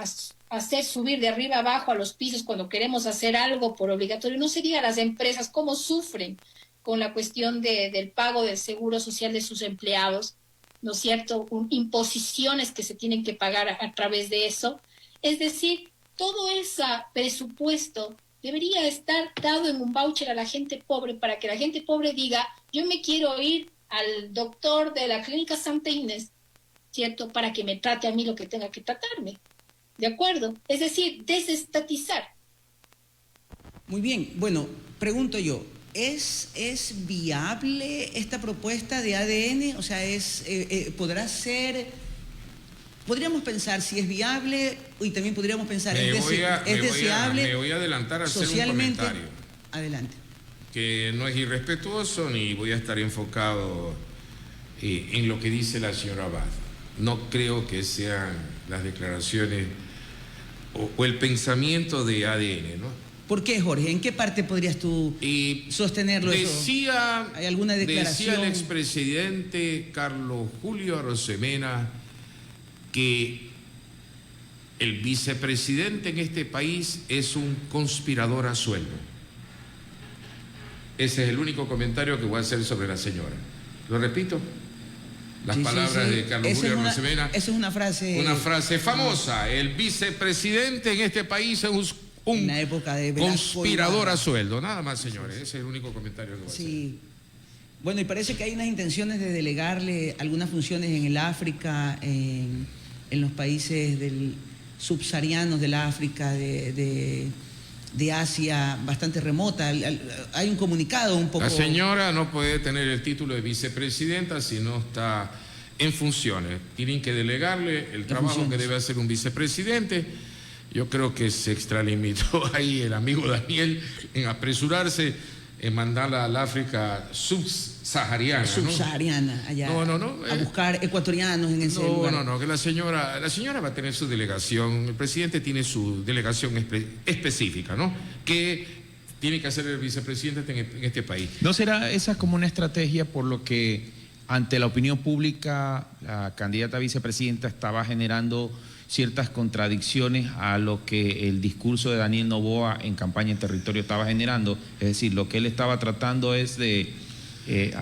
hacer subir de arriba abajo a los pisos cuando queremos hacer algo por obligatorio. No se diga a las empresas cómo sufren con la cuestión del pago del Seguro Social de sus empleados, ¿no es cierto? Imposiciones que se tienen que pagar a través de eso. Es decir, todo ese presupuesto debería estar dado en un voucher a la gente pobre para que la gente pobre diga, yo me quiero ir al doctor de la clínica Santa Inés, ¿cierto? Para que me trate a mí lo que tenga que tratarme. ¿De acuerdo? Es decir, desestatizar. Muy bien. Bueno, pregunto yo, ¿es viable esta propuesta de ADN? O sea, ¿podrá ser...? Podríamos pensar si es viable y también podríamos pensar ¿es deseable? Me voy a adelantar a hacer un socialmente? comentario. Adelante. Que no es irrespetuoso ni voy a estar enfocado en lo que dice la señora Abad. No creo que sean las declaraciones o el pensamiento de ADN, ¿no? ¿Por qué, Jorge? ¿En qué parte podrías tú sostenerlo? ¿Hay alguna declaración? Decía el expresidente Carlos Julio Arosemena que el vicepresidente en este país es un conspirador a sueldo. Ese es el único comentario que voy a hacer sobre la señora. ¿Lo repito? Las palabras de Carlos Julio Arosemena. Esa es una frase... Una frase famosa. El vicepresidente en este país es un conspirador a sueldo. Nada más, señores. Ese es el único comentario que voy a hacer. Bueno, y parece que hay unas intenciones de delegarle algunas funciones en el África, en los países subsaharianos del África, de Asia, bastante remota. Hay un comunicado un poco... La señora no puede tener el título de vicepresidenta si no está en funciones. Tienen que delegarle el trabajo que debe hacer un vicepresidente. Yo creo que se extralimitó ahí el amigo Daniel en apresurarse en mandarla al África subsahariana. Subsahariana, allá. A buscar ecuatorianos en ese lugar. No, que la señora va a tener su delegación, el presidente tiene su delegación específica, ¿no? Que tiene que hacer el vicepresidente en este país. ¿No será esa como una estrategia por lo que ante la opinión pública la candidata a vicepresidenta estaba generando ciertas contradicciones a lo que el discurso de Daniel Noboa en campaña en territorio estaba generando. Es decir, lo que él estaba tratando es de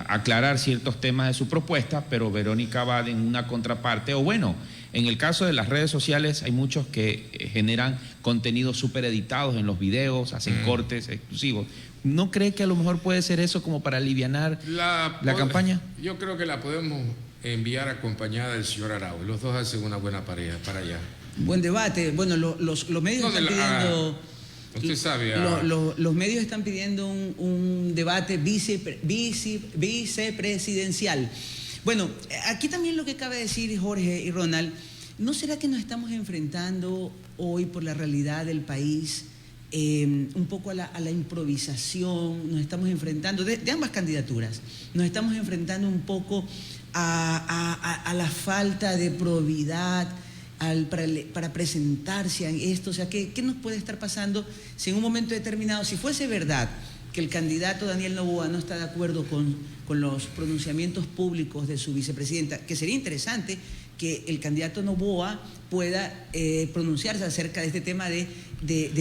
aclarar ciertos temas de su propuesta, pero Verónica va en una contraparte, o bueno, en el caso de las redes sociales hay muchos que generan contenidos súper editados en los videos, hacen cortes exclusivos. ¿No cree que a lo mejor puede ser eso como para alivianar la campaña? Yo creo que la podemos enviar acompañada del señor Arau. Los dos hacen una buena pareja para allá. Buen debate. Bueno, los medios están pidiendo... Usted sabe... Los medios están pidiendo un debate vicepresidencial. Bueno, aquí también lo que cabe decir, Jorge y Ronald, ¿no será que nos estamos enfrentando hoy por la realidad del país un poco a la improvisación? Nos estamos enfrentando, de ambas candidaturas, nos estamos enfrentando un poco a la falta de probidad para presentarse a esto. O sea, ¿qué nos puede estar pasando si en un momento determinado, si fuese verdad que el candidato Daniel Noboa no está de acuerdo con los pronunciamientos públicos de su vicepresidenta, que sería interesante que el candidato Noboa pueda pronunciarse acerca de este tema de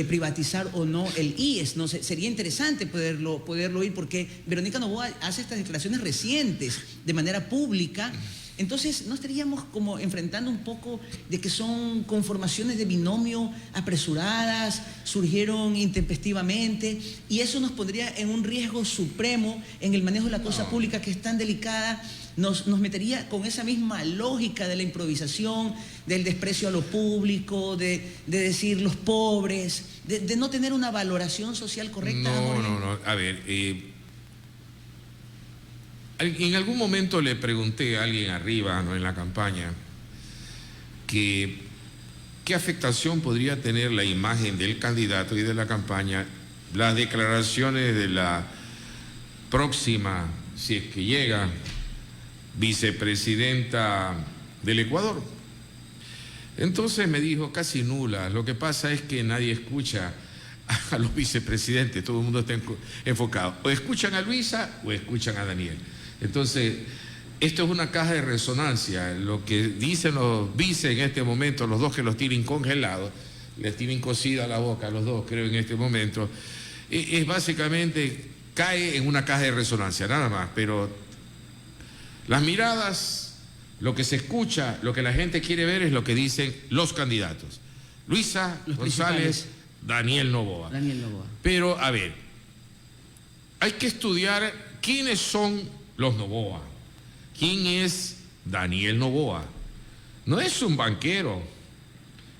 privatizar o no el IES? No sé, sería interesante poderlo oír, porque Verónica Noboa hace estas declaraciones recientes de manera pública. Entonces, ¿no estaríamos como enfrentando un poco de que son conformaciones de binomio apresuradas, surgieron intempestivamente, y eso nos pondría en un riesgo supremo en el manejo de la cosa pública, que es tan delicada? Nos metería con esa misma lógica de la improvisación, del desprecio a lo público, de decir los pobres, de no tener una valoración social correcta. No. A ver, en algún momento le pregunté a alguien arriba, ¿no?, en la campaña, que qué afectación podría tener la imagen del candidato y de la campaña, las declaraciones de la próxima, si es que llega, vicepresidenta del Ecuador. Entonces me dijo, casi nula. Lo que pasa es que nadie escucha a los vicepresidentes, todo el mundo está enfocado. O escuchan a Luisa o escuchan a Daniel. Entonces, esto es una caja de resonancia. Lo que dicen los vice en este momento, los dos que los tienen congelados, les tienen cosida la boca a los dos, creo, en este momento, es básicamente, cae en una caja de resonancia, nada más. Pero las miradas, lo que se escucha, lo que la gente quiere ver es lo que dicen los candidatos. Luisa González, Daniel Noboa. Pero, a ver, hay que estudiar quiénes son los Noboa. ¿Quién es Daniel Noboa? No es un banquero.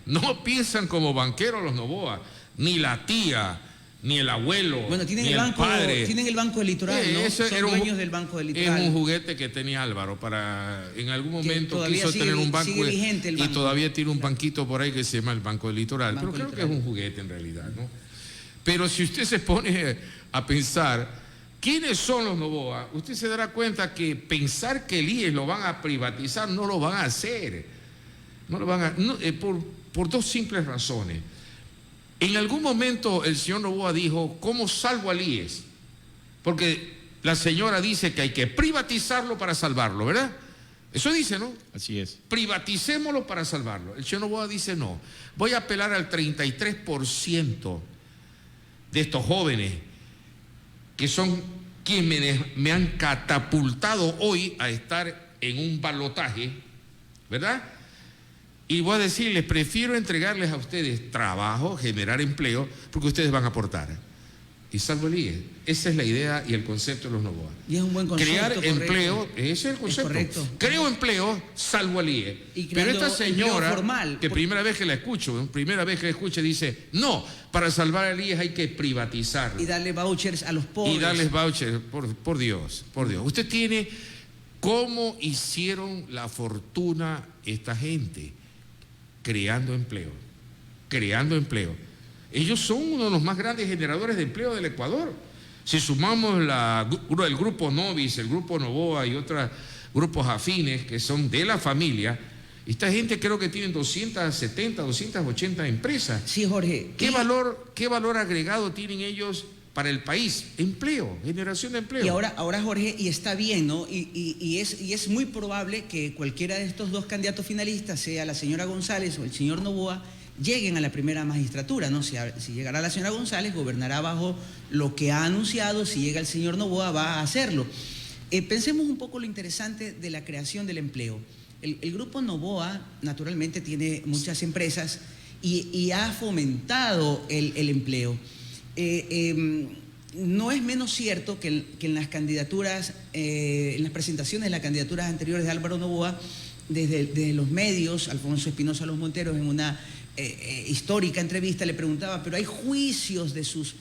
No piensan como banqueros los Noboa. Ni la tía, ni el abuelo, bueno, tienen ni el banco, padre. Tienen el Banco del Litoral, ¿no? Son dueños del Banco del Litoral. Es un juguete que tenía Álvaro para... En algún momento quiso sigue, tener un banco y todavía tiene un banquito por ahí que se llama el Banco del Litoral. Pero creo que es un juguete en realidad, ¿no? Pero si usted se pone a pensar... ¿Quiénes son los Noboa? Usted se dará cuenta que pensar que el IES lo van a privatizar, no lo van a hacer. No lo van a, por dos simples razones. En algún momento el señor Noboa dijo, ¿cómo salvo al IES? Porque la señora dice que hay que privatizarlo para salvarlo, ¿verdad? Eso dice, ¿no? Así es. Privaticémoslo para salvarlo. El señor Noboa dice, no, voy a apelar al 33% de estos jóvenes que son quienes me han catapultado hoy a estar en un balotaje, ¿verdad? Y voy a decirles, prefiero entregarles a ustedes trabajo, generar empleo, porque ustedes van a aportar. Y salvo el IES. Esa es la idea y el concepto de los Noboa. Y es un buen concepto. Crear correcto. empleo, ese es el concepto. Correcto. Creo empleo, salvo el IES. Pero esta señora, formal, primera vez que la escucho, dice, no, para salvar el IES hay que privatizarlo. Y darle vouchers a los pobres. Y darles vouchers, por Dios, por Dios. Usted tiene cómo hicieron la fortuna esta gente, creando empleo. Ellos son uno de los más grandes generadores de empleo del Ecuador. Si sumamos el grupo Novis, el grupo Noboa y otros grupos afines que son de la familia, esta gente creo que tienen 270, 280 empresas. Sí, Jorge. ¿Qué valor agregado tienen ellos para el país, empleo, generación de empleo. Y ahora Jorge, y está bien, ¿no? Y es muy probable que cualquiera de estos dos candidatos finalistas, sea la señora González o el señor Noboa, lleguen a la primera magistratura, ¿no? Si llegará la señora González, gobernará bajo lo que ha anunciado; si llega el señor Noboa, va a hacerlo. Pensemos un poco lo interesante de la creación del empleo. El grupo Noboa, naturalmente, tiene muchas empresas y ha fomentado el empleo. No es menos cierto que en las candidaturas, en las presentaciones de las candidaturas anteriores de Álvaro Noboa, desde los medios, Alfonso Espinosa Los Monteros en una histórica entrevista le preguntaba, pero hay juicios de sus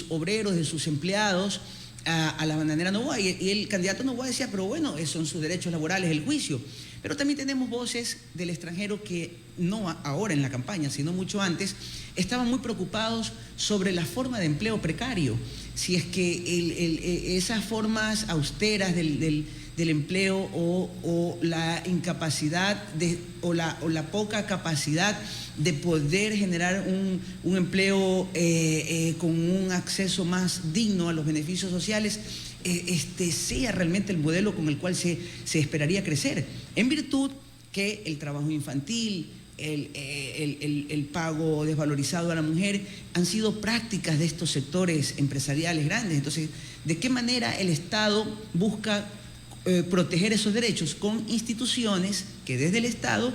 obreros, de sus empleados a la bananera Noboa, y el candidato Noboa decía, pero bueno, son sus derechos laborales el juicio. Pero también tenemos voces del extranjero que no ahora en la campaña, sino mucho antes, estaban muy preocupados sobre la forma de empleo precario. Si es que esas formas austeras del empleo o la incapacidad o la poca capacidad de poder generar un empleo con un acceso más digno a los beneficios sociales, sea realmente el modelo con el cual se esperaría crecer, en virtud que el trabajo infantil, el pago desvalorizado a la mujer han sido prácticas de estos sectores empresariales grandes. Entonces, ¿de qué manera el Estado busca proteger esos derechos? Con instituciones que desde el Estado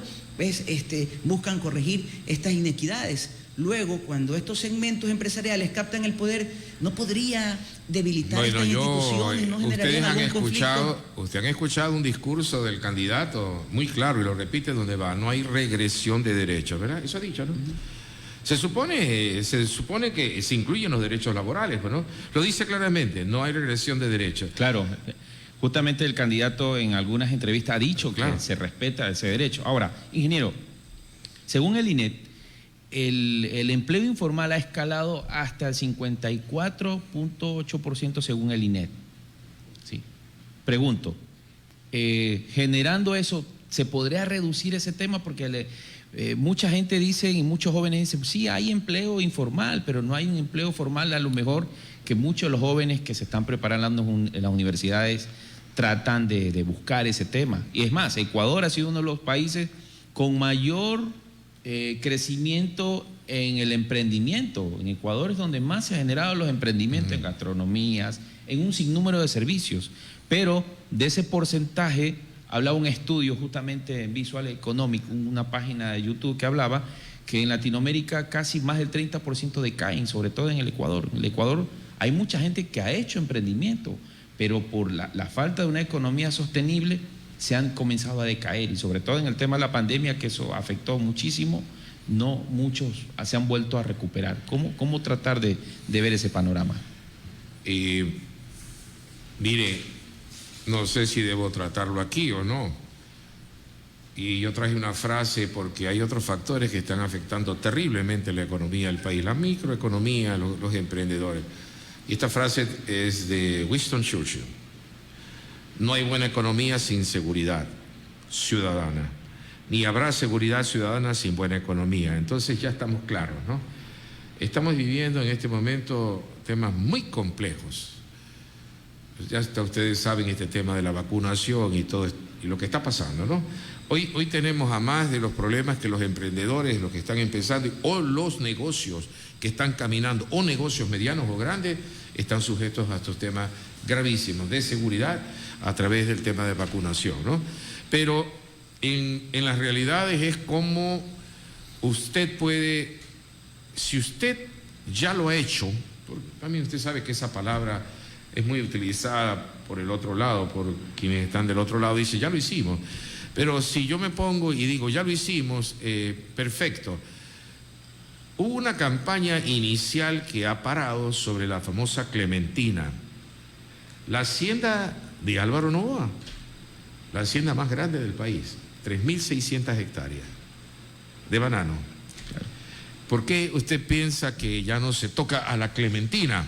buscan corregir estas inequidades. Luego, cuando estos segmentos empresariales captan el poder, ¿no podría debilitar estas instituciones? ¿No generarían algún conflicto? Ustedes han escuchado un discurso del candidato muy claro, y lo repite donde va: no hay regresión de derechos, ¿verdad? Eso ha dicho, ¿no? Se supone que se incluyen los derechos laborales, ¿no? Lo dice claramente, no hay regresión de derechos. Claro, justamente el candidato en algunas entrevistas ha dicho que se respeta ese derecho. Ahora, ingeniero, según el INET, el empleo informal ha escalado hasta el 54.8% según el INET. Sí. Pregunto, generando eso, ¿se podría reducir ese tema? Porque mucha gente dice, y muchos jóvenes dicen, sí, hay empleo informal, pero no hay un empleo formal. A lo mejor que muchos de los jóvenes que se están preparando en las universidades tratan de buscar ese tema. Y es más, Ecuador ha sido uno de los países con mayor crecimiento en el emprendimiento. En Ecuador es donde más se han generado los emprendimientos en gastronomías, en un sinnúmero de servicios. Pero de ese porcentaje, hablaba un estudio justamente en Visual Economic, una página de YouTube que hablaba que en Latinoamérica casi más del 30% decaen, sobre todo en el Ecuador. En el Ecuador hay mucha gente que ha hecho emprendimiento, pero por la falta de una economía sostenible se han comenzado a decaer, y sobre todo en el tema de la pandemia, que eso afectó muchísimo, no muchos se han vuelto a recuperar. ¿Cómo tratar de ver ese panorama? Mire, no sé si debo tratarlo aquí o no. Y yo traje una frase porque hay otros factores que están afectando terriblemente la economía del país, la microeconomía, los emprendedores. Y esta frase es de Winston Churchill. No hay buena economía sin seguridad ciudadana, ni habrá seguridad ciudadana sin buena economía. Entonces ya estamos claros, ¿no? Estamos viviendo en este momento temas muy complejos. Ya ustedes saben este tema de la vacunación y todo y lo que está pasando, ¿no? Hoy tenemos a más de los problemas que los emprendedores, los que están empezando, o los negocios que están caminando, o negocios medianos o grandes, están sujetos a estos temas gravísimos de seguridad a través del tema de vacunación, ¿no? Pero en las realidades es como usted puede, si usted ya lo ha hecho, también usted sabe que esa palabra es muy utilizada por el otro lado, por quienes están del otro lado, dice, ya lo hicimos. Pero si yo me pongo y digo, ya lo hicimos, perfecto. Hubo una campaña inicial que ha parado sobre la famosa Clementina. La hacienda de Álvaro Noboa, la hacienda más grande del país, 3.600 hectáreas de banano. ¿Por qué usted piensa que ya no se toca a la Clementina?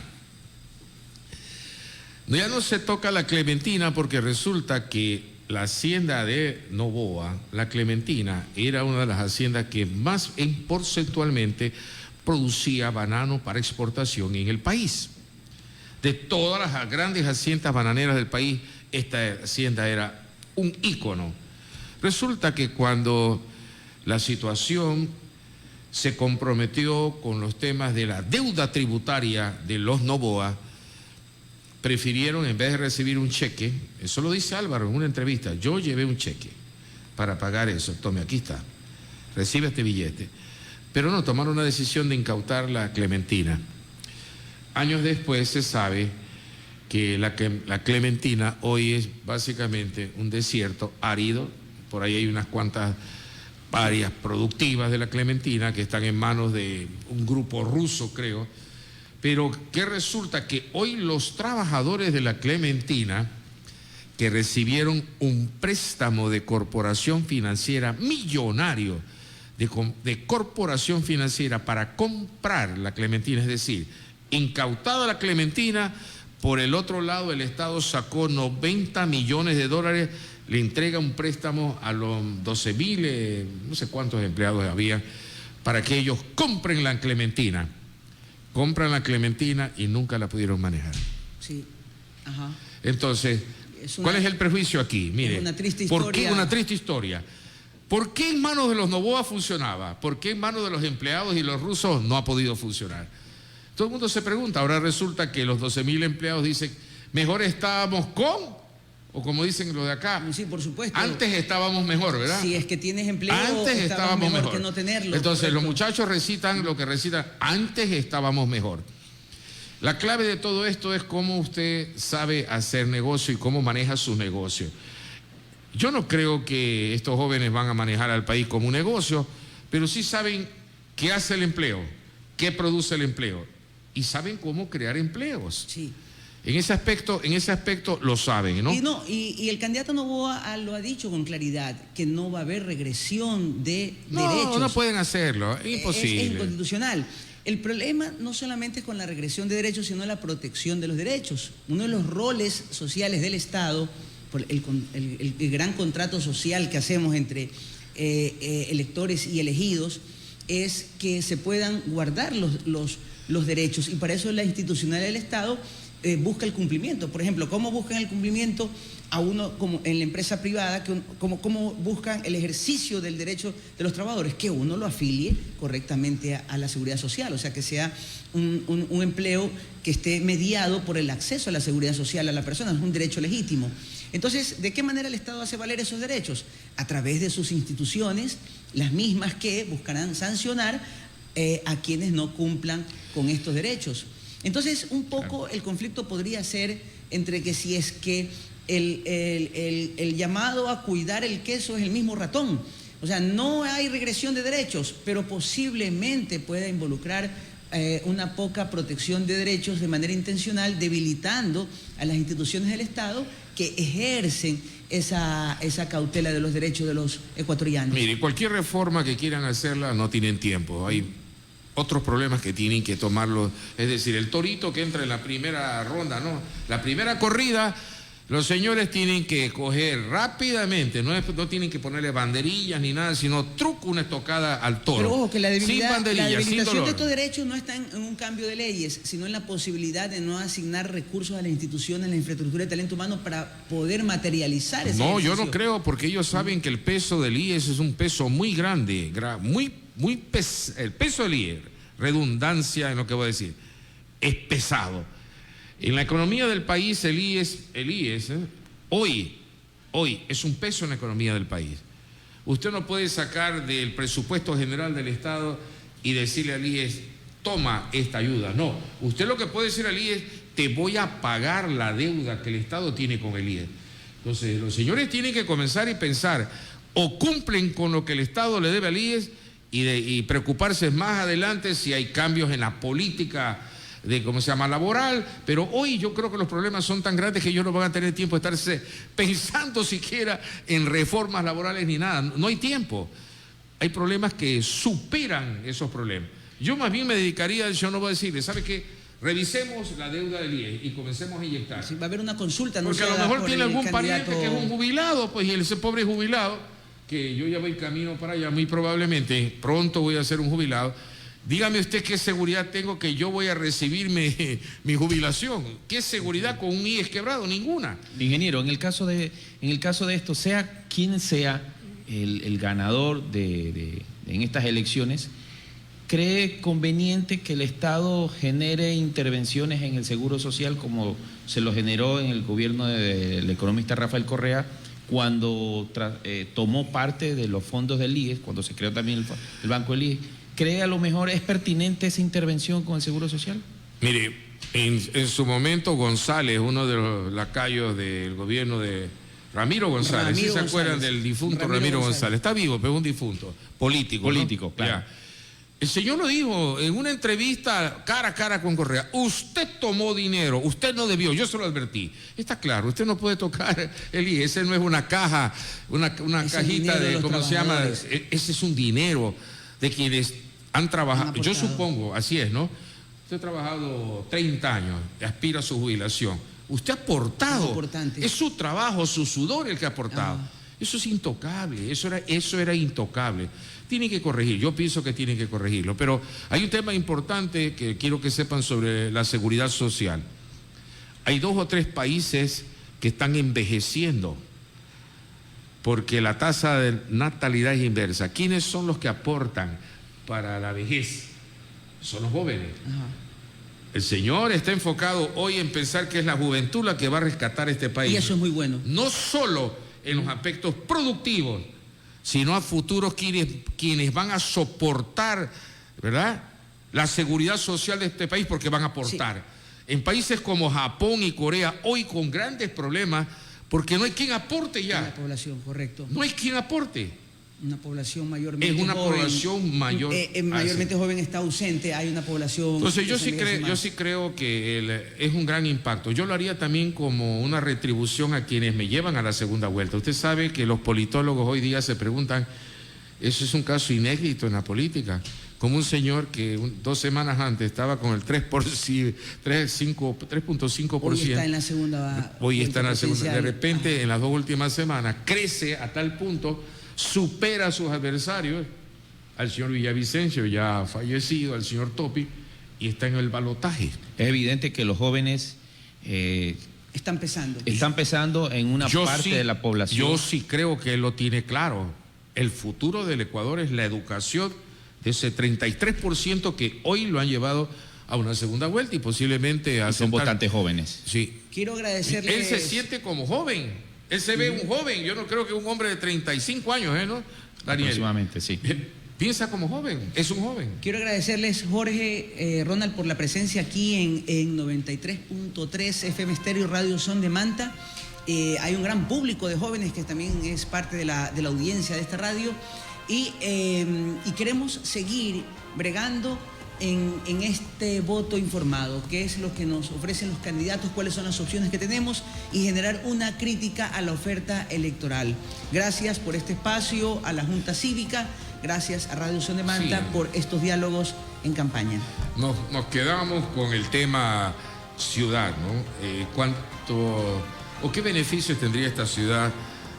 Ya no se toca a la Clementina porque resulta que la hacienda de Noboa, la Clementina, era una de las haciendas que más porcentualmente producía banano para exportación en el país. de todas las grandes haciendas bananeras del país, esta hacienda era un ícono. Resulta que cuando la situación se comprometió con los temas de la deuda tributaria de los Noboa, prefirieron, en vez de recibir un cheque, eso lo dice Álvaro en una entrevista, yo llevé un cheque para pagar eso, tome, aquí está, recibe este billete, pero no, tomaron una decisión de incautar la clementina. Años después se sabe que la clementina hoy es básicamente un desierto árido, por ahí hay unas cuantas áreas productivas de la clementina que están en manos de un grupo ruso, creo, pero que resulta que hoy los trabajadores de la clementina que recibieron un préstamo de corporación financiera millonario, de corporación financiera para comprar la clementina, es decir, incautada la clementina, por el otro lado el Estado sacó 90 millones de dólares, le entrega un préstamo a los 12.000, no sé cuántos empleados había, para que ellos compren la clementina. Compran la clementina y nunca la pudieron manejar. Sí, ajá. Entonces, ¿cuál es el prejuicio aquí? Mire, es una triste historia. ¿Por qué una triste historia? ¿Por qué en manos de los Noboa funcionaba? ¿Por qué en manos de los empleados y los rusos no ha podido funcionar? Todo el mundo se pregunta. Ahora resulta que los 12.000 empleados dicen, mejor estábamos con, o como dicen los de acá, sí, por supuesto. Antes estábamos mejor, ¿verdad? Si es que tienes empleo, antes estábamos mejor que no tenerlo. Entonces correcto. Los muchachos recitan lo que recitan, antes estábamos mejor. La clave de todo esto es cómo usted sabe hacer negocio y cómo maneja su negocio. Yo no creo que estos jóvenes van a manejar al país como un negocio, pero sí saben qué hace el empleo, qué produce el empleo y saben cómo crear empleos. Sí. En ese aspecto lo saben, ¿no? Y el candidato Noboa lo ha dicho con claridad, que no va a haber regresión de derechos. No pueden hacerlo, es imposible. Es inconstitucional. El problema no solamente es con la regresión de derechos, sino la protección de los derechos. Uno de los roles sociales del Estado, por el gran contrato social que hacemos entre electores y elegidos, es que se puedan guardar los derechos, y para eso la institucionalidad del Estado busca el cumplimiento. Por ejemplo, ¿cómo buscan el cumplimiento a uno como en la empresa privada? ¿Cómo buscan el ejercicio del derecho de los trabajadores? Que uno lo afilie correctamente a la seguridad social, o sea, que sea un empleo que esté mediado por el acceso a la seguridad social a la persona, es un derecho legítimo. Entonces, ¿de qué manera el Estado hace valer esos derechos? A través de sus instituciones, las mismas que buscarán sancionar a quienes no cumplan con estos derechos. Entonces, un poco el conflicto podría ser entre que si es que el llamado a cuidar el queso es el mismo ratón. O sea, no hay regresión de derechos, pero posiblemente pueda involucrar una poca protección de derechos de manera intencional, debilitando a las instituciones del Estado que ejercen esa cautela de los derechos de los ecuatorianos. Mire, cualquier reforma que quieran hacerla no tienen tiempo. Hay otros problemas que tienen que tomarlo. Es decir, el torito que entra en la primera ronda, ¿no? La primera corrida, los señores tienen que coger rápidamente, no tienen que ponerle banderillas ni nada, sino una estocada al toro. Pero ojo, que la debilitación sin de estos derechos no está en un cambio de leyes, sino en la posibilidad de no asignar recursos a las instituciones, a la infraestructura de talento humano para poder materializar ese No, ejercicio. yo no creo, porque ellos saben que el peso del IES es un peso muy grande, el peso del IES, redundancia en lo que voy a decir, es pesado. En la economía del país el IES hoy es un peso en la economía del país. Usted no puede sacar del presupuesto general del Estado y decirle al IES, toma esta ayuda. No, usted lo que puede decir al IES, te voy a pagar la deuda que el Estado tiene con el IES. Entonces, los señores tienen que comenzar y pensar, o cumplen con lo que el Estado le debe al IES y preocuparse más adelante si hay cambios en la política laboral, pero hoy yo creo que los problemas son tan grandes que ellos no van a tener tiempo de estarse pensando siquiera en reformas laborales ni nada, no hay tiempo. Hay problemas que superan esos problemas. Yo más bien me dedicaría, yo no voy a decirle, ¿sabe qué? Revisemos la deuda del IES y comencemos a inyectar. Sí, va a haber una consulta. Porque a lo mejor tiene algún pariente que es un jubilado, pues, y ese pobre jubilado, que yo ya voy camino para allá, muy probablemente, pronto voy a ser un jubilado, Dígame usted qué seguridad tengo que yo voy a recibir mi jubilación. ¿Qué seguridad con un IES quebrado? Ninguna. Ingeniero, en el caso de esto, sea quien sea el ganador en estas elecciones, ¿cree conveniente que el Estado genere intervenciones en el Seguro Social como se lo generó en el gobierno del economista Rafael Correa cuando tomó parte de los fondos del IES, cuando se creó también el Banco del IES? ¿Cree a lo mejor es pertinente esa intervención con el Seguro Social? Mire, en su momento González, uno de los lacayos del gobierno de Ramiro González, ¿sí se acuerdan del difunto Ramiro González? Está vivo, pero es un difunto, político. Político, ¿no? claro. Ya. El señor lo dijo en una entrevista cara a cara con Correa: usted tomó dinero, usted no debió, yo se lo advertí. Está claro, usted no puede tocar el IES, ese no es una caja, una cajita de, ¿cómo se llama? Ese es un dinero de quienes han trabajado. Yo supongo, así es, ¿no? Usted ha trabajado 30 años, aspira a su jubilación. Usted ha aportado, es su trabajo, su sudor el que ha aportado. Eso es intocable, eso era intocable. Tienen que corregir, yo pienso que tienen que corregirlo, pero hay un tema importante que quiero que sepan sobre la seguridad social. Hay 2 o 3 países que están envejeciendo porque la tasa de natalidad es inversa. ¿Quiénes son los que aportan para la vejez? Son los jóvenes. El señor está enfocado hoy en pensar que es la juventud la que va a rescatar este país. Y eso es muy bueno. No solo en los aspectos productivos, sino a futuros quienes van a soportar, ¿verdad?, la seguridad social de este país, porque van a aportar. Sí. En países como Japón y Corea, hoy con grandes problemas, porque no hay quien aporte ya. La población, correcto. No hay quien aporte. Una población mayormente es una joven, población mayor, mayormente joven está ausente, hay una población. Entonces yo sí creo que es un gran impacto. Yo lo haría también como una retribución a quienes me llevan a la segunda vuelta. Usted sabe que los politólogos hoy día se preguntan, eso es un caso inédito en la política, como un señor que 2 semanas antes estaba con el 3.5%. Hoy está en la segunda. Hoy está en la segunda. De repente, en las 2 últimas semanas, crece a tal punto, supera a sus adversarios, al señor Villavicencio, ya fallecido, al señor Topi, y está en el balotaje. Es evidente que los jóvenes están pesando en una parte de la población. Yo sí creo que él lo tiene claro. El futuro del Ecuador es la educación de ese 33% que hoy lo han llevado a una segunda vuelta y posiblemente a son votantes jóvenes. Sí. Quiero agradecerles. Él se siente como joven. Él se ve un joven, yo no creo que un hombre de 35 años, ¿no, Daniel? Aproximadamente, sí. Piensa como joven, es un joven. Quiero agradecerles, Jorge, Ronald, por la presencia aquí en 93.3 FM Estéreo Radio Son de Manta. Hay un gran público de jóvenes que también es parte de la audiencia de esta radio y queremos seguir bregando en este voto informado, qué es lo que nos ofrecen los candidatos, cuáles son las opciones que tenemos y generar una crítica a la oferta electoral. Gracias por este espacio, a la Junta Cívica, gracias a Radio Son de Manta por estos diálogos en campaña. Nos quedamos con el tema ciudad, ¿no? ¿Cuánto o qué beneficios tendría esta ciudad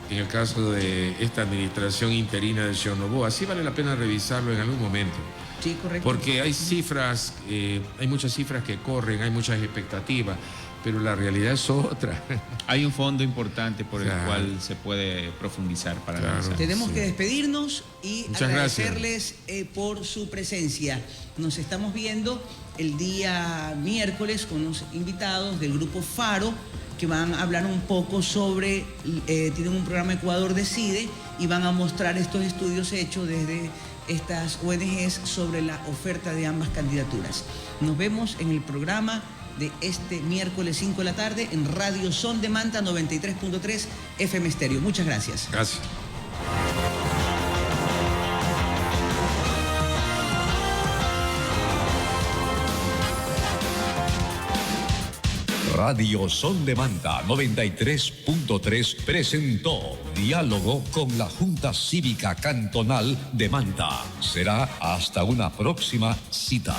en el caso de esta administración interina del señor Noboa? Sí vale la pena revisarlo en algún momento. Sí, correcto. Porque hay cifras, hay muchas cifras que corren, hay muchas expectativas, pero la realidad es otra. Hay un fondo importante por el cual se puede profundizar para analizar. Tenemos que despedirnos y agradecerles por su presencia. Nos estamos viendo el día miércoles con unos invitados del grupo Faro que van a hablar un poco sobre, tienen un programa Ecuador Decide y van a mostrar estos estudios hechos desde estas ONGs sobre la oferta de ambas candidaturas. Nos vemos en el programa de este miércoles 5 de la tarde en Radio Son de Manta 93.3 FM Estéreo. Muchas gracias. Gracias. Radio Son de Manta 93.3 presentó Diálogo con la Junta Cívica Cantonal de Manta. Será hasta una próxima cita.